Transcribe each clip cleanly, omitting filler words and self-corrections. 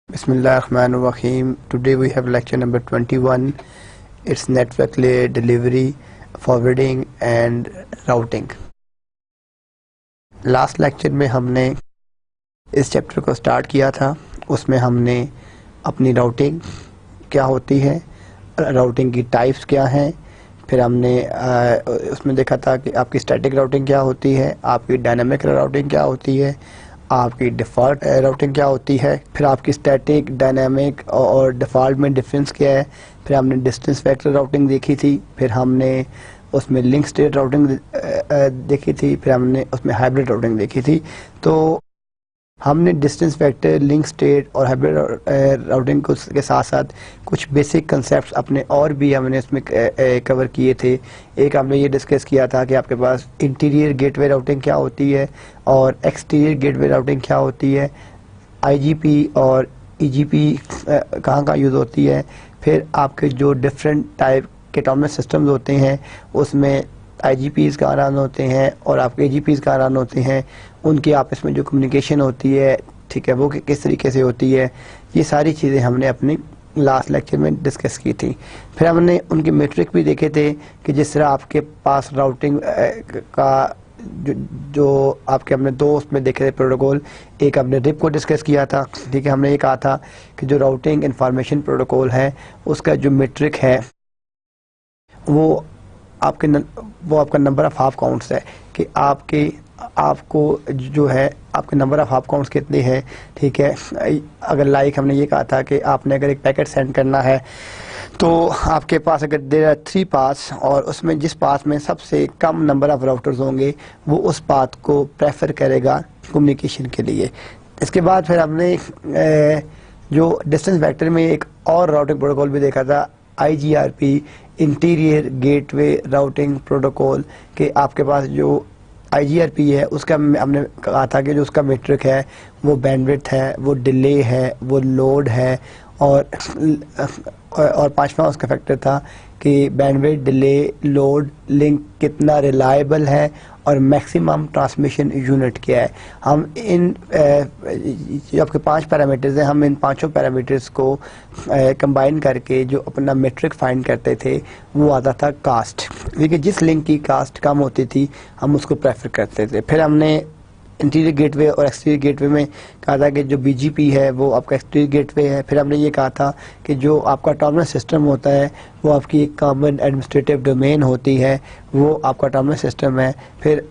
Bismillahirrahmanirrahim. Today we have lecture number 21. It's network layer delivery, forwarding and routing. Last lecture में हमने इस chapter को start किया था। उसमें हमने अपनी राउटिंग क्या होती है, राउटिंग की टाइप्स क्या हैं, फिर हमने उसमें देखा था कि आपकी स्टैटिक राउटिंग क्या होती है, आपकी डायनामिक राउटिंग क्या होती है, आपकी डिफ़ॉल्ट राउटिंग क्या होती है, फिर आपकी स्टैटिक, डायनामिक और डिफ़ॉल्ट में डिफरेंस क्या है, फिर हमने डिस्टेंस वेक्टर राउटिंग देखी थी, फिर हमने उसमें लिंक स्टेट राउटिंग देखी थी, फिर हमने उसमें हाइब्रिड राउटिंग देखी थी। तो हमने डिस्टेंस वेक्टर, लिंक स्टेट और हाइब्रिड राउटिंग के साथ साथ कुछ बेसिक कंसेप्ट अपने और भी हमने इसमें कवर किए थे। एक हमने ये डिस्कस किया था कि आपके पास इंटीरियर गेटवे राउटिंग क्या होती है और एक्सटीरियर गेटवे राउटिंग क्या होती है, आईजीपी और ईजीपी कहाँ कहाँ यूज़ होती है, फिर आपके जो डिफरेंट टाइप के ऑटोनमस सिस्टम्स होते हैं उसमें आईजीपीज़ कहाँ रन होते हैं और आपके एजीपीज़ कहाँ रन होते हैं, उनकी आपस में जो कम्युनिकेशन होती है, ठीक है, वो किस तरीके से होती है, ये सारी चीज़ें हमने अपने लास्ट लेक्चर में डिस्कस की थी। फिर हमने उनके मेट्रिक भी देखे थे कि जिस तरह आपके पास राउटिंग का जो आपके हमने दो उसमें देखे थे प्रोटोकॉल। एक हमने रिप को डिस्कस किया था, ठीक है, हमने ये कहा था कि जो राउटिंग इंफॉर्मेशन प्रोटोकॉल है उसका जो मेट्रिक है वो आपका नंबर ऑफ हाफ काउंट्स है कि आपको जो है आपके नंबर ऑफ हाफ काउंट्स कितने हैं, ठीक है। अगर लाइक हमने ये कहा था कि आपने अगर एक पैकेट सेंड करना है तो आपके पास अगर देयर आर 3 पाथ्स और उसमें जिस पाथ में सबसे कम नंबर ऑफ राउटर्स होंगे वो उस पाथ को प्रेफर करेगा कम्युनिकेशन के लिए। इसके बाद फिर हमने जो डिस्टेंस वेक्टर में एक और राउटिंग प्रोटोकॉल भी देखा था, IGRP, interior gateway routing protocol, कि आपके पास जो IGRP है उसका हमने कहा था कि जो उसका मेट्रिक है वो बैंडविड्थ है, वो डिले है, वो लोड है और पांचवा उसका फैक्टर था कि बैंडविड्थ, डिले, लोड, लिंक कितना रिलायबल है और मैक्सिमम ट्रांसमिशन यूनिट क्या है। हम इन जो आपके 5 पैरामीटर्स हैं, हम इन पांचों पैरामीटर्स को कंबाइन करके जो अपना मेट्रिक फाइंड करते थे वो आता था कास्ट, क्योंकि जिस लिंक की कास्ट कम होती थी हम उसको प्रेफर करते थे। फिर हमने इंटीरियर गेटवे और एक्सटीरियर गेटवे में कहा था कि जो BGP है वो आपका एक्सटीरियर गेटवे है। फिर हमने ये कहा था कि जो आपका ऑटोनमस सिस्टम होता है वो आपकी एक कॉमन एडमिनिस्ट्रेटिव डोमेन होती है, वो आपका ऑटोनमस सिस्टम है। फिर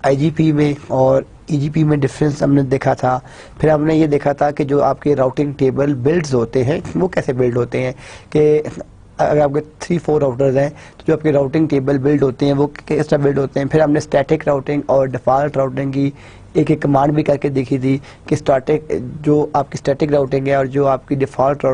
IGP में और EGP में डिफरेंस हमने देखा था। फिर हमने ये देखा था कि जो आपके राउटिंग टेबल बिल्ड्स होते हैं वो कैसे बिल्ड होते हैं, कि अगर आपके 3-4 राउटर्स हैं तो जो आपके राउटिंग टेबल बिल्ड होते हैं वो किस तरह बिल्ड होते हैं। फिर हमने स्टैटिक राउटिंग और डिफ़ॉल्ट राउटिंग की एक कमांड भी करके देखी थी कि स्टैटिक जो आपकी स्टैटिक राउटिंग है और जो आपकी डिफ़ॉल्ट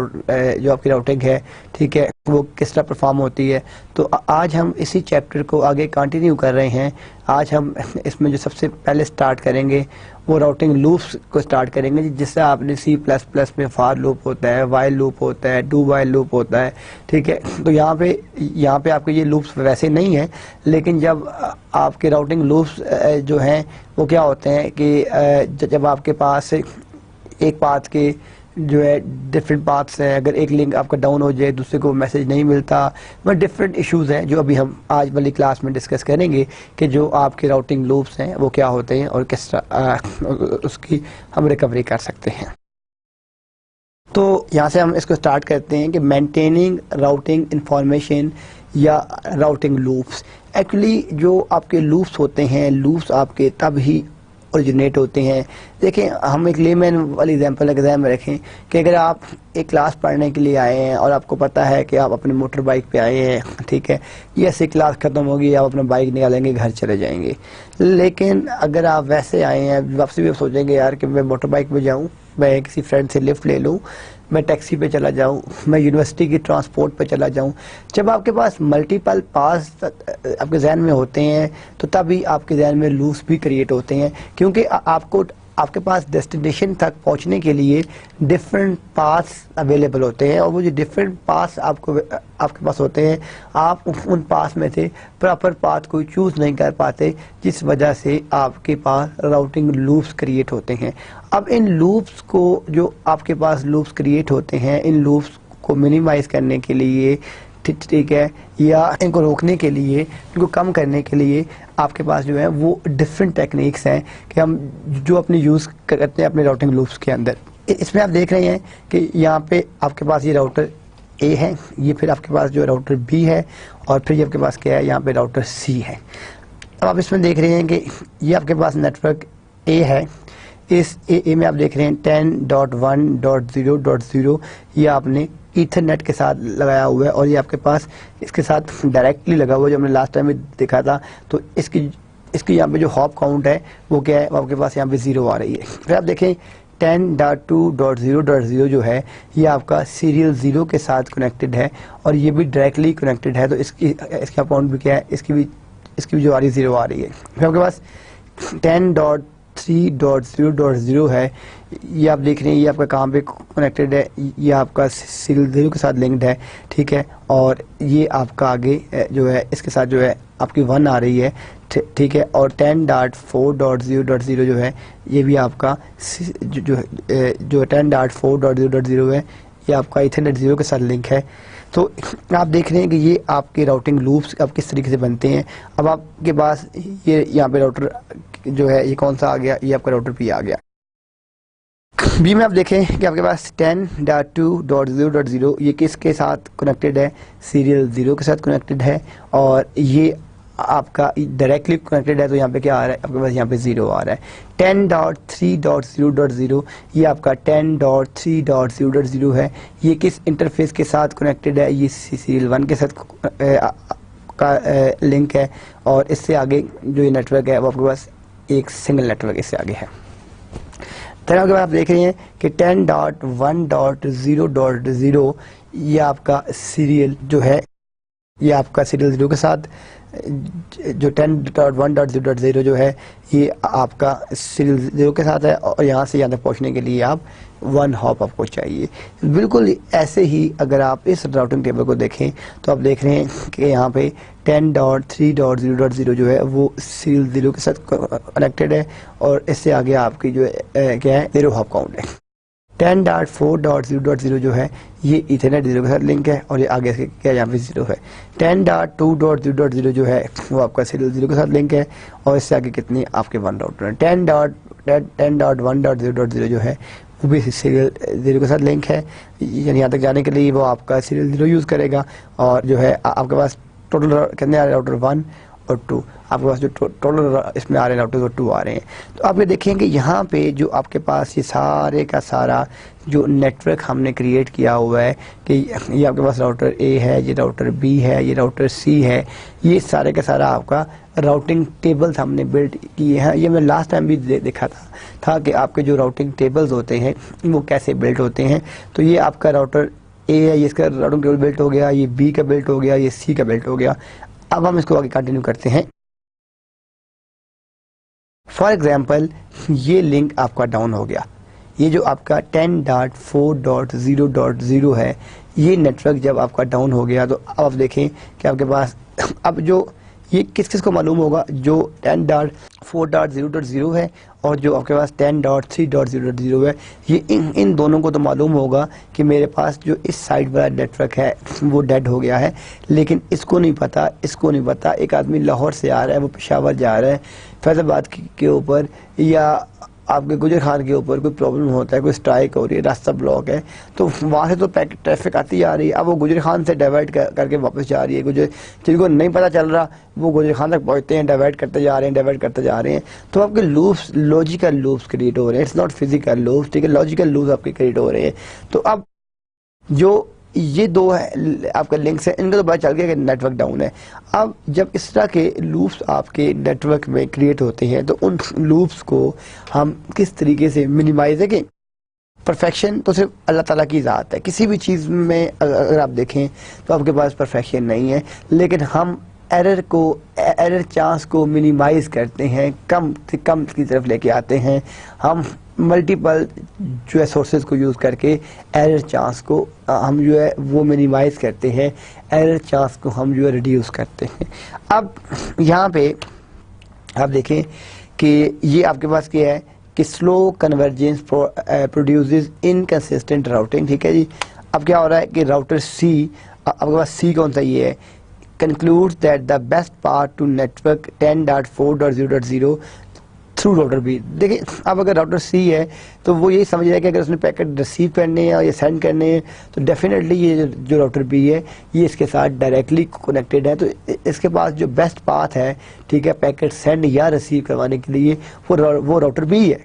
जो आपकी राउटिंग है, ठीक है, वो किस तरह परफॉर्म होती है। तो आज हम इसी चैप्टर को आगे कंटिन्यू कर रहे हैं। आज हम इसमें जो सबसे पहले स्टार्ट करेंगे वो राउटिंग लूप्स को स्टार्ट करेंगे, जिससे आपने C++ में फॉर लूप होता है, वाइल लूप होता है, डू वाइल लूप होता है, ठीक है। तो यहाँ पे आपके ये लूप्स वैसे नहीं है, लेकिन जब आपके राउटिंग लूप्स जो हैं वो क्या होते हैं कि जब आपके पास एक पाथ के जो है डिफरेंट पाथ्स हैं, अगर एक लिंक आपका डाउन हो जाए दूसरे को मैसेज नहीं मिलता, वह डिफरेंट इश्यूज हैं जो अभी हम आज वाली क्लास में डिस्कस करेंगे कि जो आपके राउटिंग लूप्स हैं वो क्या होते हैं और किस तरह उसकी हम रिकवरी कर सकते हैं। तो यहाँ से हम इसको स्टार्ट करते हैं कि मेंटेनिंग राउटिंग इंफॉर्मेशन या राउटिंग लूप्स। एक्चुअली जो आपके लूप्स होते हैं, लूप्स आपके तब ही ओरिजिनेट होते हैं। देखें, हम एक लेमैन वाली एग्जांपल एग्जाम में रखें कि अगर आप एक क्लास पढ़ने के लिए आए हैं और आपको पता है कि आप अपने मोटर बाइक पे आए हैं, ठीक है, ये ऐसी क्लास ख़त्म होगी, आप अपना बाइक निकालेंगे, घर चले जाएंगे। लेकिन अगर आप वैसे आए हैं, वापसी भी सोचेंगे यार कि मैं मोटर बाइक पे जाऊँ, मैं किसी फ्रेंड से लिफ्ट ले लूँ, मैं टैक्सी पे चला जाऊँ, मैं यूनिवर्सिटी की ट्रांसपोर्ट पे चला जाऊँ। जब आपके पास मल्टीपल पास आपके जहन में होते हैं तो तभी आपके जहन में लूप्स भी क्रिएट होते हैं, क्योंकि आपको आपके पास डेस्टिनेशन तक पहुंचने के लिए डिफरेंट पाथ्स अवेलेबल होते हैं, और वो जो डिफरेंट पाथ्स आपके पास होते हैं, आप उन पाथ में से प्रॉपर पाथ को चूज़ नहीं कर पाते, जिस वजह से आपके पास राउटिंग लूप्स क्रिएट होते हैं। अब इन लूप्स को, जो आपके पास लूप्स क्रिएट होते हैं, इन लूप्स को मिनिमाइज करने के लिए, ठीक है, या इनको रोकने के लिए, इनको कम करने के लिए आपके पास जो है वो डिफरेंट टेक्निक्स हैं कि हम जो अपने यूज़ करते हैं अपने राउटिंग लूप्स के अंदर। इसमें आप देख रहे हैं कि यहाँ पे आपके पास ये राउटर ए है, ये फिर आपके पास जो राउटर बी है, और फिर ये आपके पास क्या है, यहाँ पे राउटर सी है। अब आप इसमें देख रहे हैं कि ये आपके पास नेटवर्क ए है, इस ए में आप देख रहे हैं 10.1.0.0 ये आपने ईथरनेट के साथ लगाया हुआ है, और ये आपके पास इसके साथ डायरेक्टली लगा हुआ है, जो हमने लास्ट टाइम में देखा था। तो इसकी यहाँ पे जो हॉप काउंट है वो क्या है, वो आपके पास यहाँ पे 0 आ रही है। फिर आप देखें 10.2.0.0 जो है ये आपका सीरियल 0 के साथ कनेक्टेड है, और ये भी डायरेक्टली कनेक्टेड है, तो इसका काउंट भी क्या है, इसकी भी जो आ रही 0 आ रही है। फिर आपके पास 10.3.0.0 है, ये आप देख रहे हैं ये आपका कहाँ पे कनेक्टेड है, ये आपका सीरियल 0 के साथ लिंक्ड है, ठीक है, और ये आपका आगे जो है इसके साथ जो है आपकी 1 आ रही है, ठीक है, और 10.4.0.0 जो है ये भी आपका जो 10.4.0.0 है ये आपका ईथरनेट 0 के साथ लिंक है। तो आप देख रहे हैं कि ये आपके राउटिंग लूप्स अब किस तरीके से बनते हैं। अब आपके पास ये यहाँ पे राउटर जो है ये कौन सा आ गया, ये आपका राउटर पी आ गया। बी में आप देखें कि आपके पास 10.2.0.0 ये किसके साथ कनेक्टेड है, सीरियल 0 के साथ कनेक्टेड है, और ये आपका डायरेक्टली कनेक्टेड है, तो यहाँ पे क्या आ रहा है, आपके पास यहाँ पे 0 आ रहा है। 10.3.0.0 ये आपका 10.3.0.0 है, ये किस इंटरफेस के साथ कनेक्टेड है, ये सीरियल 1 के साथ का लिंक है, और इससे आगे जो ये नेटवर्क है वो आपके पास एक सिंगल नेटवर्क इससे आगे है। तरह के बाद आप देख रहे हैं कि 10.1.0.0 ये आपका सीरियल जो है, ये आपका सीरियल 0 के साथ, जो 10.1.0.0 जो है ये आपका सीरियल 0 के साथ है, और यहाँ से यहाँ तक पहुँचने के लिए आप 1 हॉप आपको चाहिए। बिल्कुल ऐसे ही अगर आप इस राउटिंग टेबल को देखें तो आप देख रहे हैं कि यहाँ पे 10.3.0.0 जो है वो सीरियल 0 के साथ कनेक्टेड है, और इससे आगे आपकी जो है क्या है 0 हॉप काउंट है। 10.4.0.0 जो है ये ईथरनेट 0 के साथ लिंक है, और ये आगे से क्या यहाँ पे 0 है। 10.2.0.0 जो है वो आपका सीरियल 0 के साथ लिंक है, और इससे आगे कितनी आपके 1 राउटर है। 10.1.0.0 जो है वो भी सीरियल 0 के साथ लिंक है, यानी यहाँ तक जाने के लिए वो आपका सीरियल 0 यूज़ करेगा, और जो है आपके पास टोटल कितने आ रहे हैं राउटर 1 और 2, आपके पास जो टोटल इसमें आ रहे हैं राउटर वो 2 आ रहे हैं। तो आप ये देखेंगे यहाँ पे जो आपके पास ये सारे का सारा जो नेटवर्क हमने क्रिएट किया हुआ है कि ये आपके पास राउटर ए है, ये राउटर बी है, ये राउटर सी है, ये सारे का सारा आपका राउटिंग टेबल्स हमने बिल्ड किए हैं। ये मैं लास्ट टाइम भी देखा था कि आपके जो राउटिंग टेबल्स होते हैं वो कैसे बिल्ड होते हैं। तो ये आपका राउटर ए है, ये इसका राउटिंग टेबल बिल्ट हो गया, ये बी का बिल्ट हो गया, ये सी का बिल्ट हो गया। अब हम इसको आगे कंटिन्यू करते हैं। फॉर एग्जाम्पल ये लिंक आपका डाउन हो गया, ये जो आपका 10.4.0.0 है ये नेटवर्क जब आपका डाउन हो गया, तो अब आप देखें कि आपके पास अब जो ये किस किस को मालूम होगा, जो 10.4.0.0 है और जो आपके पास 10.3.0.0 है, ये इन दोनों को तो मालूम होगा कि मेरे पास जो इस साइड वाला नेटवर्क है वो डेड हो गया है, लेकिन इसको नहीं पता एक आदमी लाहौर से आ रहा है, वो पेशावर जा रहा है, फैज़ाबाद के ऊपर या आपके गुजर खान के ऊपर कोई प्रॉब्लम होता है, कोई स्ट्राइक हो रही है, रास्ता ब्लॉक है, तो वहाँ से तो ट्रैफिक आती आ रही है। अब वो गुजर खान से डाइवर्ट करके वापस जा रही है, जिनको नहीं पता चल रहा वो गुजर खान तक पहुँचते हैं, डाइवर्ट करते जा रहे हैं। तो आपके लूप्स, लॉजिकल लूप्स क्रिएट हो रहे हैं, इट्स नॉट फिजिकल लूप्स, ठीक है, लॉजिकल लूप्स आपके क्रिएट हो रहे हैं। तो अब जो ये दो है आपका लिंक्स है, इनका तो पता चल गया कि नेटवर्क डाउन है। अब जब इस तरह के लूप्स आपके नेटवर्क में क्रिएट होते हैं तो उन लूप्स को हम किस तरीके से मिनिमाइज है कि परफेक्शन तो सिर्फ अल्लाह ताला की ज़ात है, किसी भी चीज़ में अगर आप देखें तो आपके पास परफेक्शन नहीं है, लेकिन हम एरर चांस को मिनिमाइज करते हैं, कम से कम की तरफ लेके आते हैं। हम मल्टीपल जो है सोर्सेज को यूज़ करके एरर चांस को हम जो है वो मिनिमाइज करते हैं, एरर चांस को हम जो है रिड्यूस करते हैं। अब यहाँ पे आप देखें कि ये आपके पास क्या है कि slow convergence produces inconsistent routing. ठीक है जी। अब क्या हो रहा है कि राउटर सी, आपके पास सी कौन सा ये है, concludes that the best path to network 10.4.0.0 through router B. देखिए अब अगर राउटर सी है तो वो यही समझ रहा है कि अगर उसने पैकेट रिसीव करने हैं या सेंड करने हैं तो डेफिनेटली ये जो राउटर बी है ये इसके साथ डायरेक्टली कनेक्टेड है, तो इसके पास जो बेस्ट पाथ है, ठीक है, पैकेट सेंड या रिसीव करवाने के लिए वो राउटर बी है।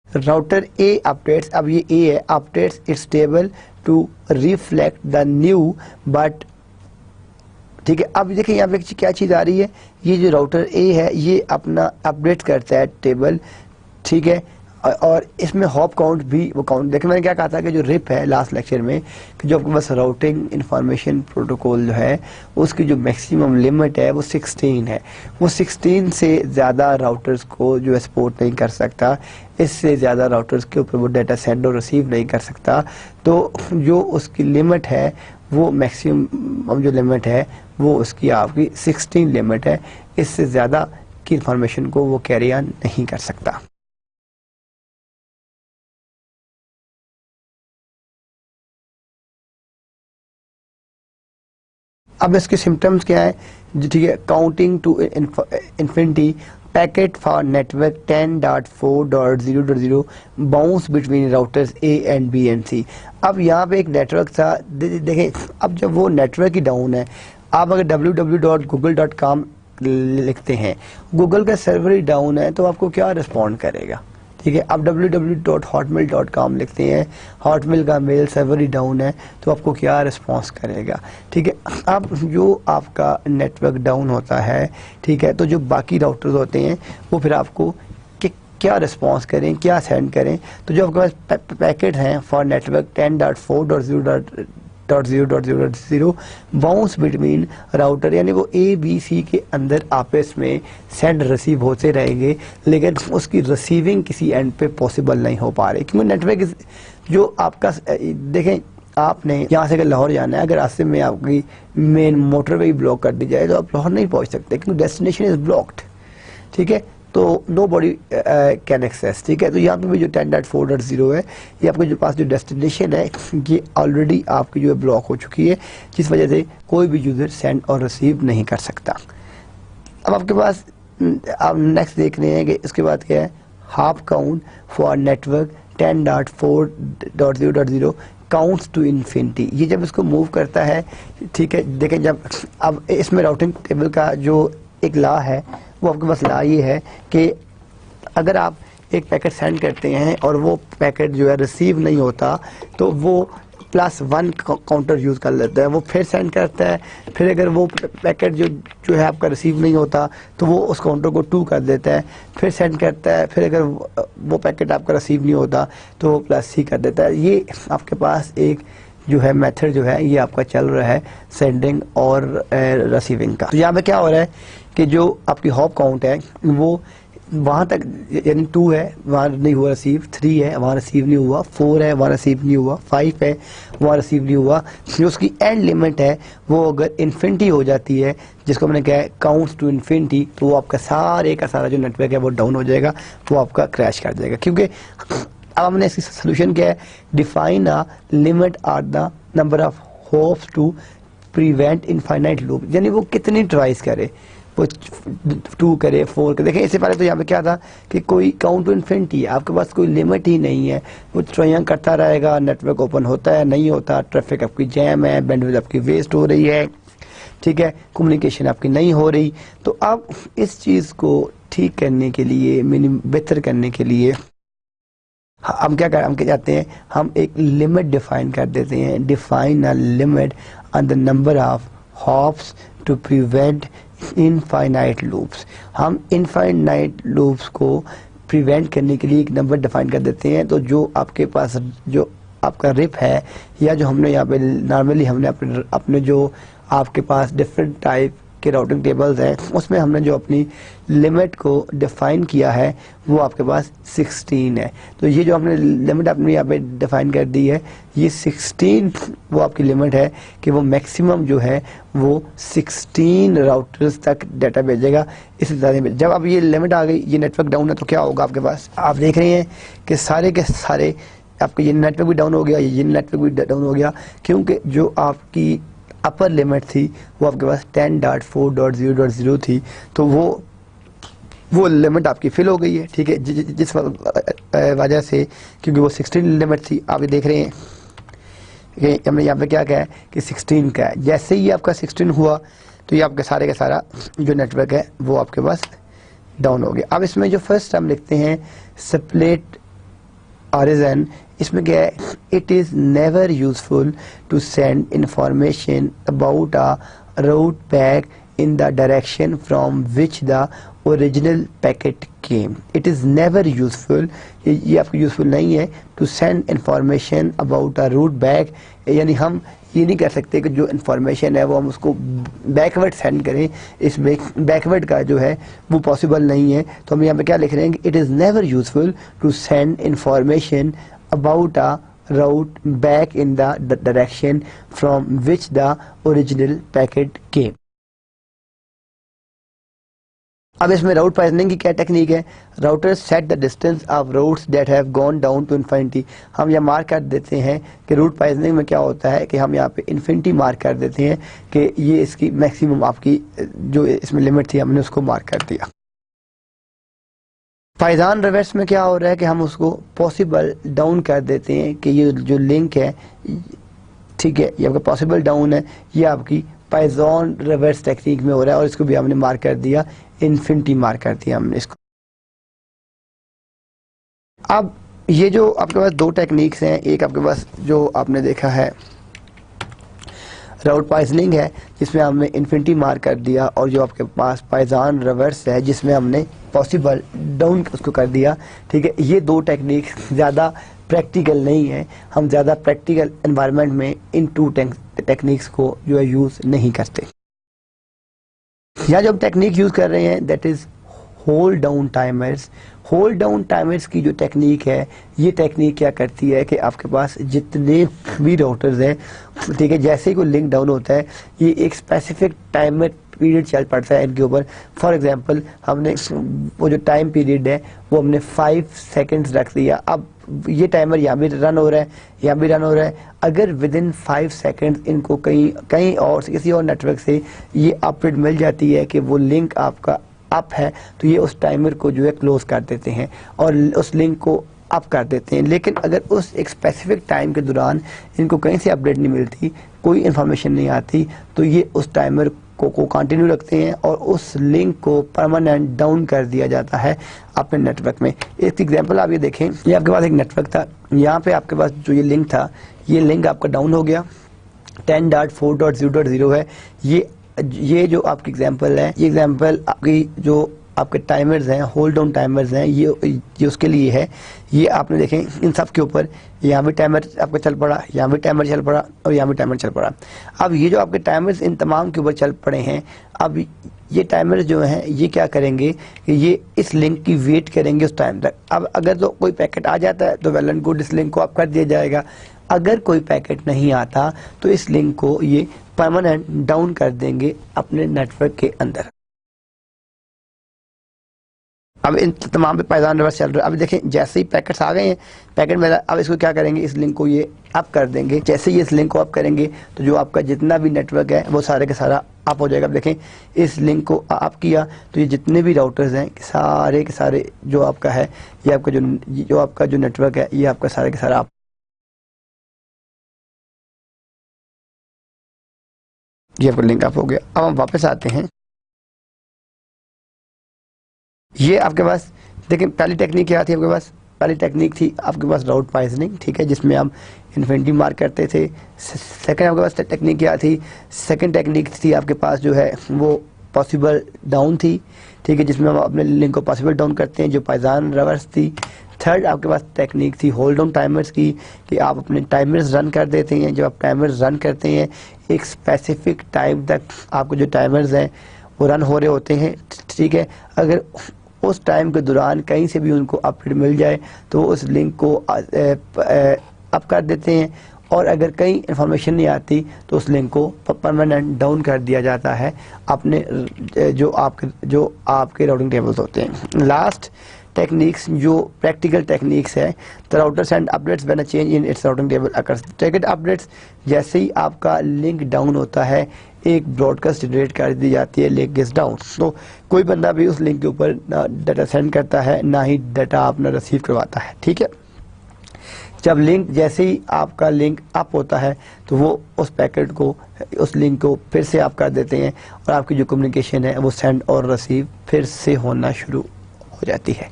राउटर ए अपडेट्स, अब ये ए है, updates its table to reflect the new but, ठीक है। अब देखिए यहाँ पे क्या चीज़ आ रही है, ये जो राउटर ए है ये अपना अपडेट करता है टेबल, ठीक है, और इसमें हॉप काउंट भी वो काउंट। देखिए मैंने क्या कहा था कि जो रिप है लास्ट लेक्चर में कि जो आपके पास राउटिंग इंफॉर्मेशन प्रोटोकॉल जो है उसकी जो मैक्सिमम लिमिट है वो 16 है। वो 16 से ज़्यादा राउटर्स को जो है सपोर्ट नहीं कर सकता, इससे ज़्यादा राउटर्स के ऊपर वो डाटा सेंड और रिसीव नहीं कर सकता। तो जो उसकी लिमिट है वो मैक्सिमम जो लिमिट है वो उसकी आपकी 16 लिमिट है, इससे ज़्यादा की इंफॉर्मेशन को वो कैरी ऑन नहीं कर सकता। अब इसके सिम्टम्स क्या है, ठीक है, counting to infinity packet for network 10.4.0.0 bounce between routers A and B and C. अब यहाँ पे एक नेटवर्क था, देखें अब जब वो नेटवर्क ही डाउन है, आप अगर www.google.com लिखते हैं, गूगल का सर्वर ही डाउन है तो आपको क्या रिस्पॉन्ड करेगा, ठीक है। आप www.hotmail.com लिखते हैं, हॉटमेल का मेल सर्वर ही डाउन है तो आपको क्या रिस्पॉन्स करेगा, ठीक है। अब जो आपका नेटवर्क डाउन होता है, ठीक है, तो जो बाकी राउटर्स होते हैं वो फिर आपको क्या रिस्पॉन्स करें, क्या सेंड करें। तो जो आपके पास पैकेट हैं for network 10.4.0.0 bounce between router, यानी वो ए बी सी के अंदर आपस में सेंड रिसीव होते रहेंगे, लेकिन उसकी रिसीविंग किसी एंड पे पॉसिबल नहीं हो पा रही, क्योंकि नेटवर्क जो आपका, देखें आपने यहाँ से अगर लाहौर जाना है, अगर रास्ते में आपकी मेन मोटरवे ब्लॉक कर दी जाए तो आप लाहौर नहीं पहुँच सकते क्योंकि डेस्टिनेशन इज ब्लॉक्ड, ठीक है, तो नो बॉडी कैन एक्सेस, ठीक है। तो यहाँ पे भी जो 10.4.0 है ये आपके जो पास जो डेस्टिनेशन है ये ऑलरेडी आपकी जो है ब्लॉक हो चुकी है, जिस वजह से कोई भी यूज़र सेंड और रिसीव नहीं कर सकता। अब आपके पास आप नेक्स्ट देख रहे हैं कि इसके बाद क्या है, hop count for network 10.4.0.0 counts to infinity. ये जब इसको मूव करता है, ठीक है, देखें जब अब इसमें राउटिंग टेबल का जो एक लॉ है वो आपके पास लॉ ये है कि अगर आप एक पैकेट सेंड करते हैं और वो पैकेट जो है रिसीव नहीं होता तो वो +1 काउंटर यूज़ कर लेता है, वो फिर सेंड करता है, फिर अगर वो पैकेट जो है आपका रिसीव नहीं होता तो वो उस काउंटर को 2 कर देता है, फिर सेंड करता है, फिर अगर वो पैकेट आपका रिसीव नहीं होता तो वो +C कर देता है। ये आपके पास एक जो है मेथड जो है ये आपका चल रहा है सेंडिंग और रिसीविंग का। तो यहाँ पे क्या हो रहा है कि जो आपकी हॉप काउंट है वो वहाँ तक, यानी 2 है वहाँ नहीं हुआ रिसीव, 3 है वहाँ रिसीव नहीं हुआ, 4 है वहाँ रिसीव नहीं हुआ, 5 है वहाँ रिसीव नहीं हुआ। जो उसकी एंड लिमिट है वो अगर इन्फिनिटी हो जाती है, जिसको मैंने कहा है काउंट्स टू इन्फिनिटी, तो वो आपका सारे का सारा जो नेटवर्क है वो डाउन हो जाएगा, वो आपका क्रैश कर जाएगा। क्योंकि अब हमने इसकी सोल्यूशन क्या है, define a limit are the number of hops to prevent infinite loop, यानी वो कितनी ट्राइज करे, वो 2 करे, 4 करे। देखें इससे पहले तो यहाँ पे क्या था कि कोई काउंट टू इन्फिनिटी है, आपके पास कोई लिमिट ही नहीं है, वो ट्राइंग करता रहेगा, नेटवर्क ओपन होता है नहीं होता, ट्रैफिक आपकी जैम है, बैंडविड्थ आपकी वेस्ट हो रही है, ठीक है, कम्युनिकेशन आपकी नहीं हो रही। तो अब इस चीज़ को ठीक करने के लिए, बेहतर करने के लिए हम क्या चाहते हैं, हम एक लिमिट डिफाइन कर देते हैं, define a limit on the number of hops to prevent infinite loops. हम इनफाइनाइट लूप्स को प्रिवेंट करने के लिए एक नंबर डिफाइन कर देते हैं। तो जो आपके पास जो आपका रिप है या जो हमने यहाँ पे नॉर्मली हमने अपने जो आपके पास डिफरेंट टाइप के राउटिंग टेबल्स हैं, उसमें हमने जो अपनी लिमिट को डिफाइन किया है वो आपके पास 16 है। तो ये जो आपने लिमिट अपनी यहाँ पे डिफाइन कर दी है, ये 16 वो आपकी लिमिट है कि वो मैक्सिमम जो है वो 16 राउटर्स तक डाटा भेजेगा, इससे ज़्यादा नहीं। जब अब ये लिमिट आ गई, ये नेटवर्क डाउन है, तो क्या होगा आपके पास, आप देख रहे हैं कि सारे के सारे आपका ये नेटवर्क भी डाउन हो गया, ये नेटवर्क भी डाउन हो गया, क्योंकि जो आपकी अपर लिमिट थी वो आपके पास 10.4.0.0 थी, तो वो लिमिट आपकी फिल हो गई है, ठीक है, जिस वजह से, क्योंकि वो 16 लिमिट थी। आप ये देख रहे हैं कि हमने यहाँ पे क्या कहा है कि 16 का है। जैसे ही आपका 16 हुआ तो ये आपका सारे का सारा जो नेटवर्क है वो आपके पास डाउन हो गया। अब इसमें जो फर्स्ट हम लिखते हैं स्प्लिट ऑरिजिन, इसमें क्या है, it is never useful to send information about a route back in the direction from which the original packet came. It is never useful, ये आपको यूजफुल नहीं है, to send information about a route back, यानी हम ये नहीं कर सकते कि जो इन्फॉर्मेशन है वो हम उसको बैकवर्ड सेंड करें, इस बैकवर्ड का जो है वो पॉसिबल नहीं है। तो हम यहाँ पे क्या लिख रहे हैं कि it is never useful to send information about a route back in the direction from which the original packet came. अब इसमें राउट पॉइजनिंग की क्या टेक्निक है, routers set the distance of routes that have gone down to infinity. हम यह mark कर देते हैं कि रूट पॉइजनिंग में क्या होता है कि हम यहाँ पे इन्फिनिटी मार्क कर देते हैं कि ये इसकी मैक्सिमम आपकी जो इसमें लिमिट थी हमने उसको मार्क कर दिया। पाइजान रिवर्स में क्या हो रहा है कि हम उसको पॉसिबल डाउन कर देते हैं कि ये जो लिंक है, ठीक है, ये आपका पॉसिबल डाउन है, ये आपकी पाइजान रिवर्स टेक्निक में हो रहा है, और इसको भी हमने मार्क कर दिया, इन्फिनिटी मार्क कर दिया हमने इसको। अब ये जो आपके पास दो टेक्निक्स हैं, एक आपके पास जो आपने देखा है राउट पॉइजनिंग है जिसमें हमने इन्फिनिटी मार्क कर दिया, और जो आपके पास पाइजान रिवर्स है जिसमें हमने पॉसिबल डाउन उसको कर दिया, ठीक है। ये दो टेक्निक ज़्यादा प्रैक्टिकल नहीं है, हम ज़्यादा प्रैक्टिकल एनवायरनमेंट में इन टू टेक्निक्स को जो है यूज़ नहीं करते। यहाँ जो हम टेक्निक यूज़ कर रहे हैं that is hold down timers. Hold down timers की जो टेक्निक है, ये टेक्निक क्या करती है कि आपके पास जितने भी राउटर्स हैं, ठीक है, जैसे ही कोई लिंक डाउन होता है ये एक स्पेसिफिक टाइमर पीरियड चल पड़ता है इनके ऊपर। फॉर एग्जांपल हमने वो जो टाइम पीरियड है वो हमने 5 सेकंड्स रख दिया। अब ये टाइमर यहाँ भी रन हो रहा है, यहाँ भी रन हो रहा है। अगर विद इन 5 सेकंड्स इनको कहीं और किसी और नेटवर्क से ये अपडेट मिल जाती है कि वो लिंक आपका अप है, तो ये उस टाइमर को जो है क्लोज कर देते हैं और उस लिंक को अप कर देते हैं। लेकिन अगर उस एक स्पेसिफिक टाइम के दौरान इनको कहीं से अपडेट नहीं मिलती, कोई इन्फॉर्मेशन नहीं आती, तो ये उस टाइमर को कंटिन्यू रखते हैं और उस लिंक को परमानेंट डाउन कर दिया जाता है अपने नेटवर्क में। एक एग्जांपल आप ये देखें, ये आपके पास एक नेटवर्क था, यहाँ पे आपके पास जो ये लिंक था, ये लिंक आपका डाउन हो गया, 10.4.0.0 है। ये जो आपकी एग्जांपल है, ये एग्जांपल आपकी जो आपके टाइमर्स हैं, होल्ड डाउन टाइमर्स हैं, ये उसके लिए है। ये आपने देखें इन सब के ऊपर यहाँ भी टाइमर आपका चल पड़ा, यहाँ भी टाइमर चल पड़ा और यहाँ भी टाइमर चल पड़ा। अब ये जो आपके टाइमर्स इन तमाम के ऊपर चल पड़े हैं, अब ये टाइमर्स जो हैं ये क्या करेंगे कि ये इस लिंक की वेट करेंगे उस टाइम तक। अब अगर तो कोई पैकेट आ जाता है तो वेल एंड गुड, इस लिंक को आप कर दिया जाएगा। अगर कोई पैकेट नहीं आता तो इस लिंक को ये परमानेंट डाउन कर देंगे अपने नेटवर्क के अंदर। अब इन तमाम पे पाइजान रिवर्स चल रहा है। अब देखें जैसे ही पैकेट्स आ गए हैं, पैकेट में अब इसको क्या करेंगे, इस लिंक को ये अप कर देंगे। जैसे ही इस लिंक को अप करेंगे तो जो आपका जितना भी नेटवर्क है वो सारे का सारा अप हो जाएगा। अब देखें इस लिंक को अप किया तो ये जितने भी राउटर्स हैं सारे के सारे जो आपका है, ये आपका जो आपका जो नेटवर्क है ये आपका सारे का सारा अप। ये आपका लिंक अप हो गया। अब हम वापस आते हैं, ये आपके पास देखिए पहली टेक्निक क्या थी आपके पास, पहली टेक्निक थी आपके पास राउट पॉइजनिंग, ठीक है, जिसमें हम इन्फिनिटी मार्क करते थे। सेकंड आपके पास टेक्निक क्या थी, सेकंड टेक्निक थी आपके पास जो है वो पॉसिबल डाउन थी, ठीक है, जिसमें हम अपने लिंक को पॉसिबल डाउन करते हैं, जो पाइजान रिवर्स थी। थर्ड आपके पास टेक्निक थी होल्ड ऑन टाइमर्स की, कि आप अपने टाइमर्स रन कर देते हैं। जब आप टाइमर्स रन करते हैं एक स्पेसिफिक टाइम तक आपको जो टाइमर्स हैं वो रन हो रहे होते हैं, ठीक है। अगर उस टाइम के दौरान कहीं से भी उनको अपडेट मिल जाए तो उस लिंक को अप कर देते हैं, और अगर कहीं इंफॉर्मेशन नहीं आती तो उस लिंक को परमानेंट डाउन कर दिया जाता है अपने जो आपके राउटिंग टेबल्स होते हैं। लास्ट टेक्निक्स जो प्रैक्टिकल टेक्निक्स है, the router send updates when a change in its routing table occurs. Ticket updates, जैसे ही आपका लिंक डाउन होता है एक ब्रॉडकास्ट जनरेट कर दी जाती है, लिंक इज डाउन। तो कोई बंदा भी उस लिंक के ऊपर ना डाटा सेंड करता है ना ही डाटा अपना रिसीव करवाता है, ठीक है। जब लिंक जैसे ही आपका लिंक अप होता है तो वो उस पैकेट को उस लिंक को फिर से आप कर देते हैं और आपकी जो कम्युनिकेशन है वो सेंड और रिसीव फिर से होना शुरू हो जाती है।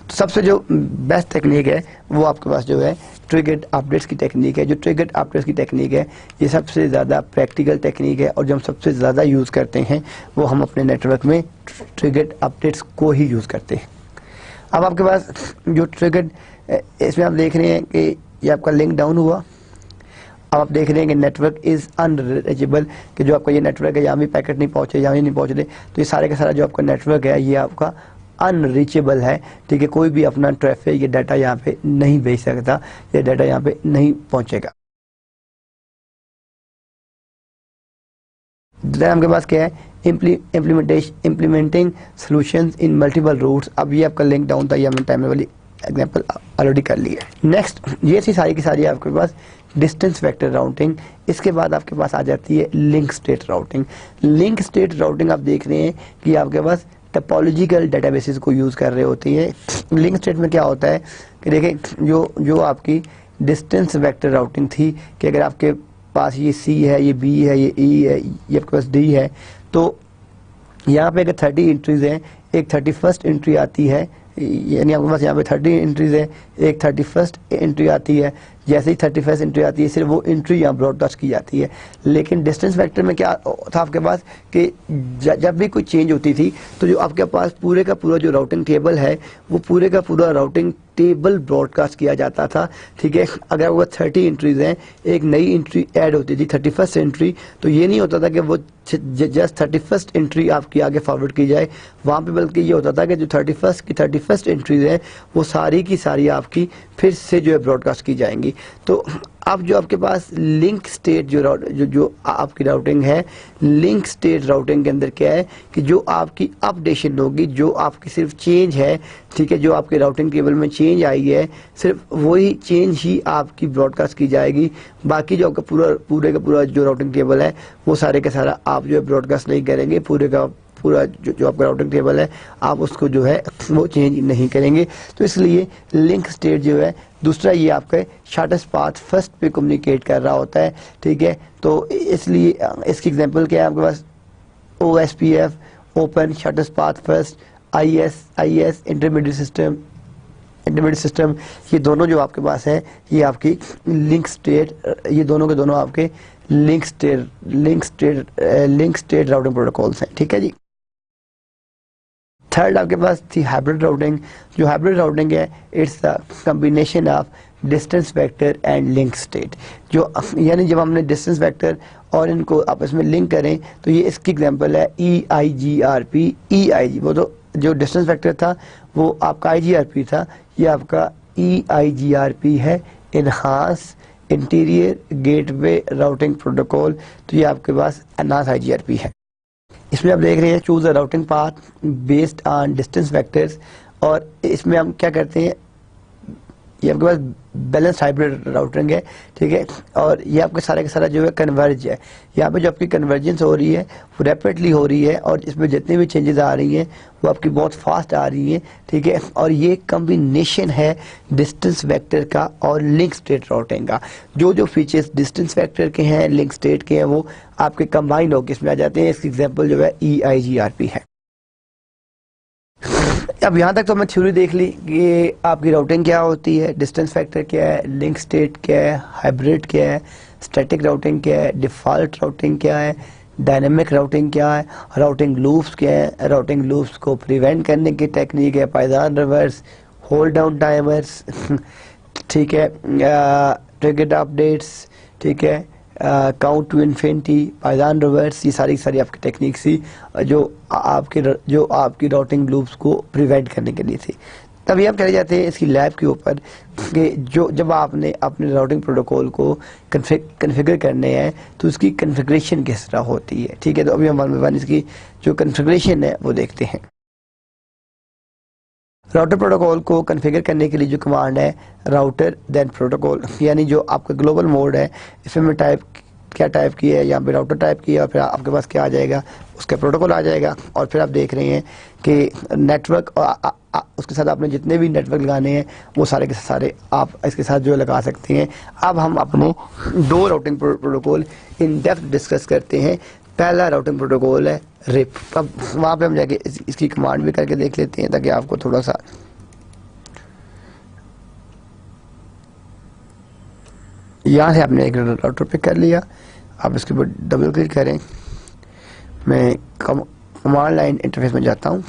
तो सबसे जो बेस्ट टेक्निक है वो आपके पास जो है ट्रिगर्ड अपडेट्स की टेक्निक है। जो ट्रिगर्ड अपडेट्स की टेक्निक है ये सबसे ज़्यादा प्रैक्टिकल टेक्निक है, और जो हम सबसे ज़्यादा यूज़ करते हैं वो हम अपने नेटवर्क में ट्रिगर्ड अपडेट्स को ही यूज़ करते हैं। अब आपके पास जो ट्रिगर्ड, इसमें आप देख रहे हैं कि ये आपका लिंक डाउन हुआ। अब आप देख रहे हैं कि नेटवर्क इज़ अनरीचेबल, कि जो आपका ये नेटवर्क है यहाँ भी पैकेट नहीं पहुँचे, यहाँ भी नहीं पहुँच रहे, तो ये सारे का सारा जो आपका नेटवर्क है ये आपका अनरीचेबल है, ठीक है। कोई भी अपना ट्रैफिक या डाटा यहाँ पे नहीं भेज सकता, या डाटा यहाँ पे नहीं पहुँचेगा। आपके पास क्या है, implementing solutions in multiple routes. अब ये आपका लिंक डाउन था, ये हमने टाइमर वाली एग्जांपल ऑलरेडी कर ली है। नेक्स्ट ये थी सारी की सारी आपके पास डिस्टेंस वेक्टर राउटिंग। इसके बाद आपके पास आ जाती है link state routing. Link state routing आप देख रहे हैं कि आपके पास टोपोलॉजिकल डेटाबेसेस को यूज़ कर रहे होती है। लिंक स्टेट में क्या होता है कि देखें जो आपकी डिस्टेंस वेक्टर राउटिंग थी कि अगर आपके पास ये C है, ये B है, ये E है, ये आपके पास D है, तो यहाँ पे अगर 30 एंट्रीज हैं, एक 31st एंट्री आती है, यानी आपके पास यहाँ पे 30 एंट्रीज है, एक 31st एंट्री आती है। जैसे ही 31st एंट्री आती है सिर्फ वो एंट्री यहाँ ब्रॉडकास्ट की जाती है। लेकिन डिस्टेंस वेक्टर में क्या था आपके पास कि जब भी कोई चेंज होती थी तो जो आपके पास पूरे का पूरा जो राउटिंग टेबल है वो पूरे का पूरा राउटिंग टेबल ब्रॉडकास्ट किया जाता था, ठीक है। अगर वो 30 एंट्रीज हैं, एक नई एंट्री ऐड होती थी 31st एंट्री, तो ये नहीं होता था कि वो जस्ट 31st एंट्री आपकी आगे फॉरवर्ड की जाए वहाँ पे, बल्कि ये होता था कि जो 31st एंट्रीज है वो सारी की सारी आपकी फिर से जो है ब्रॉडकास्ट की जाएंगी। तो अब जो आपके पास लिंक स्टेट जो आपकी राउटिंग है, लिंक स्टेट राउटिंग के अंदर क्या है कि जो आपकी अपडेशन होगी, जो आपकी सिर्फ चेंज है, ठीक है, जो आपके राउटिंग टेबल में चेंज आई है सिर्फ वही चेंज ही आपकी ब्रॉडकास्ट की जाएगी। बाकी जो आपका पूरे का पूरा जो राउटिंग टेबल है वो सारे का सारा आप जो है ब्रॉडकास्ट नहीं करेंगे। पूरे का पूरा जो आपका राउटिंग टेबल है आप उसको जो है वो चेंज नहीं करेंगे। तो इसलिए लिंक स्टेट जो है दूसरा ये आपका शॉर्टेस्ट पाथ फर्स्ट पे कम्युनिकेट कर रहा होता है, ठीक है। तो इसलिए इसकी एग्जांपल क्या है आपके पास, OSPF open shortest path first, IS intermediate system, ये दोनों जो आपके पास है ये आपकी लिंक स्टेट, ये दोनों के दोनों आपके लिंक स्टेट राउटिंग प्रोटोकॉल्स हैं, ठीक है जी। थर्ड आपके पास थी हाइब्रिड राउटिंग। जो हाइब्रिड राउटिंग है it's the combination of distance vector and link state. जो यानी जब हमने डिस्टेंस वेक्टर और इनको आपस में लिंक करें तो ये इसकी एग्जांपल है EIGRP। EIG वो तो जो डिस्टेंस वेक्टर था वो आपका IGRP था, ये आपका EIGRP है, enhance interior gateway routing protocol. तो ये आपके पास एनहांस IGRP है। इसमें आप देख रहे हैं choose a routing path based on distance vectors, और इसमें हम क्या करते हैं, ये आपके पास बैलेंस हाइब्रिड राउटिंग है, ठीक है। और ये आपके सारे का सारा जो है कन्वर्ज है। यहाँ पे जो आपकी कन्वर्जेंस हो रही है वो रैपिडली हो रही है, और इसमें जितनी भी चेंजेस आ रही हैं वो आपकी बहुत फास्ट आ रही हैं, ठीक है। और ये कम्बिनेशन है डिस्टेंस वेक्टर का और लिंक स्टेट राउटिंग का। जो फीचर्स डिस्टेंस वेक्टर के हैं, लिंक स्टेट के हैं, वो आपके कंबाइन होकर इसमें आ जाते हैं। इसकी एग्जाम्पल जो है EIGRP है। अब यहाँ तक तो हमने थ्योरी देख ली कि आपकी राउटिंग क्या होती है, डिस्टेंस फैक्टर क्या है, लिंक स्टेट क्या है, हाइब्रिड क्या है, स्टैटिक राउटिंग क्या है, डिफ़ॉल्ट राउटिंग क्या है, डायनेमिक राउटिंग क्या है, राउटिंग लूप्स क्या है, राउटिंग लूप्स को प्रिवेंट करने की टेक्निक है, पायदान रिवर्स, होल्ड डाउन टाइमर्स, ठीक है, ट्रिगर्ड अपडेट्स, ठीक है, काउंट टू इन्फिनिटी, पायदान रिवर्स, ये सारी सारी आपकी टेक्निक्स थी जो आपकी राउटिंग लूप्स को प्रिवेंट करने के लिए थी। तभी हम चले जाते हैं इसकी लैब के ऊपर कि जब आपने अपने राउटिंग प्रोटोकॉल को कन्फिगर करने हैं तो उसकी कन्फिग्रेशन किस तरह होती है। ठीक है, तो अभी हम वन बाय वन इसकी जो कन्फिग्रेशन है वो देखते हैं। राउटर प्रोटोकॉल को कॉन्फ़िगर करने के लिए जो कमांड है राउटर देन प्रोटोकॉल, यानी जो आपका ग्लोबल मोड है इसमें मैं टाइप किया है, यहाँ पे राउटर टाइप किया और फिर आपके पास क्या आ जाएगा, उसका प्रोटोकॉल आ जाएगा। और फिर आप देख रहे हैं कि नेटवर्क और उसके साथ आपने जितने भी नेटवर्क लगाने हैं वो सारे के सारे आप इसके साथ जो लगा सकते हैं। अब हम अपने दो routing protocol in depth discuss करते हैं। पहला राउटिंग प्रोटोकॉल है रिप। अब वहाँ पे हम जाके इसकी कमांड भी करके देख लेते हैं ताकि आपको थोड़ा सा यहाँ से आपने एक राउटर पिक कर लिया। आप इसके ऊपर डबल क्लिक करें, मैं कमांड लाइन इंटरफेस में जाता हूँ।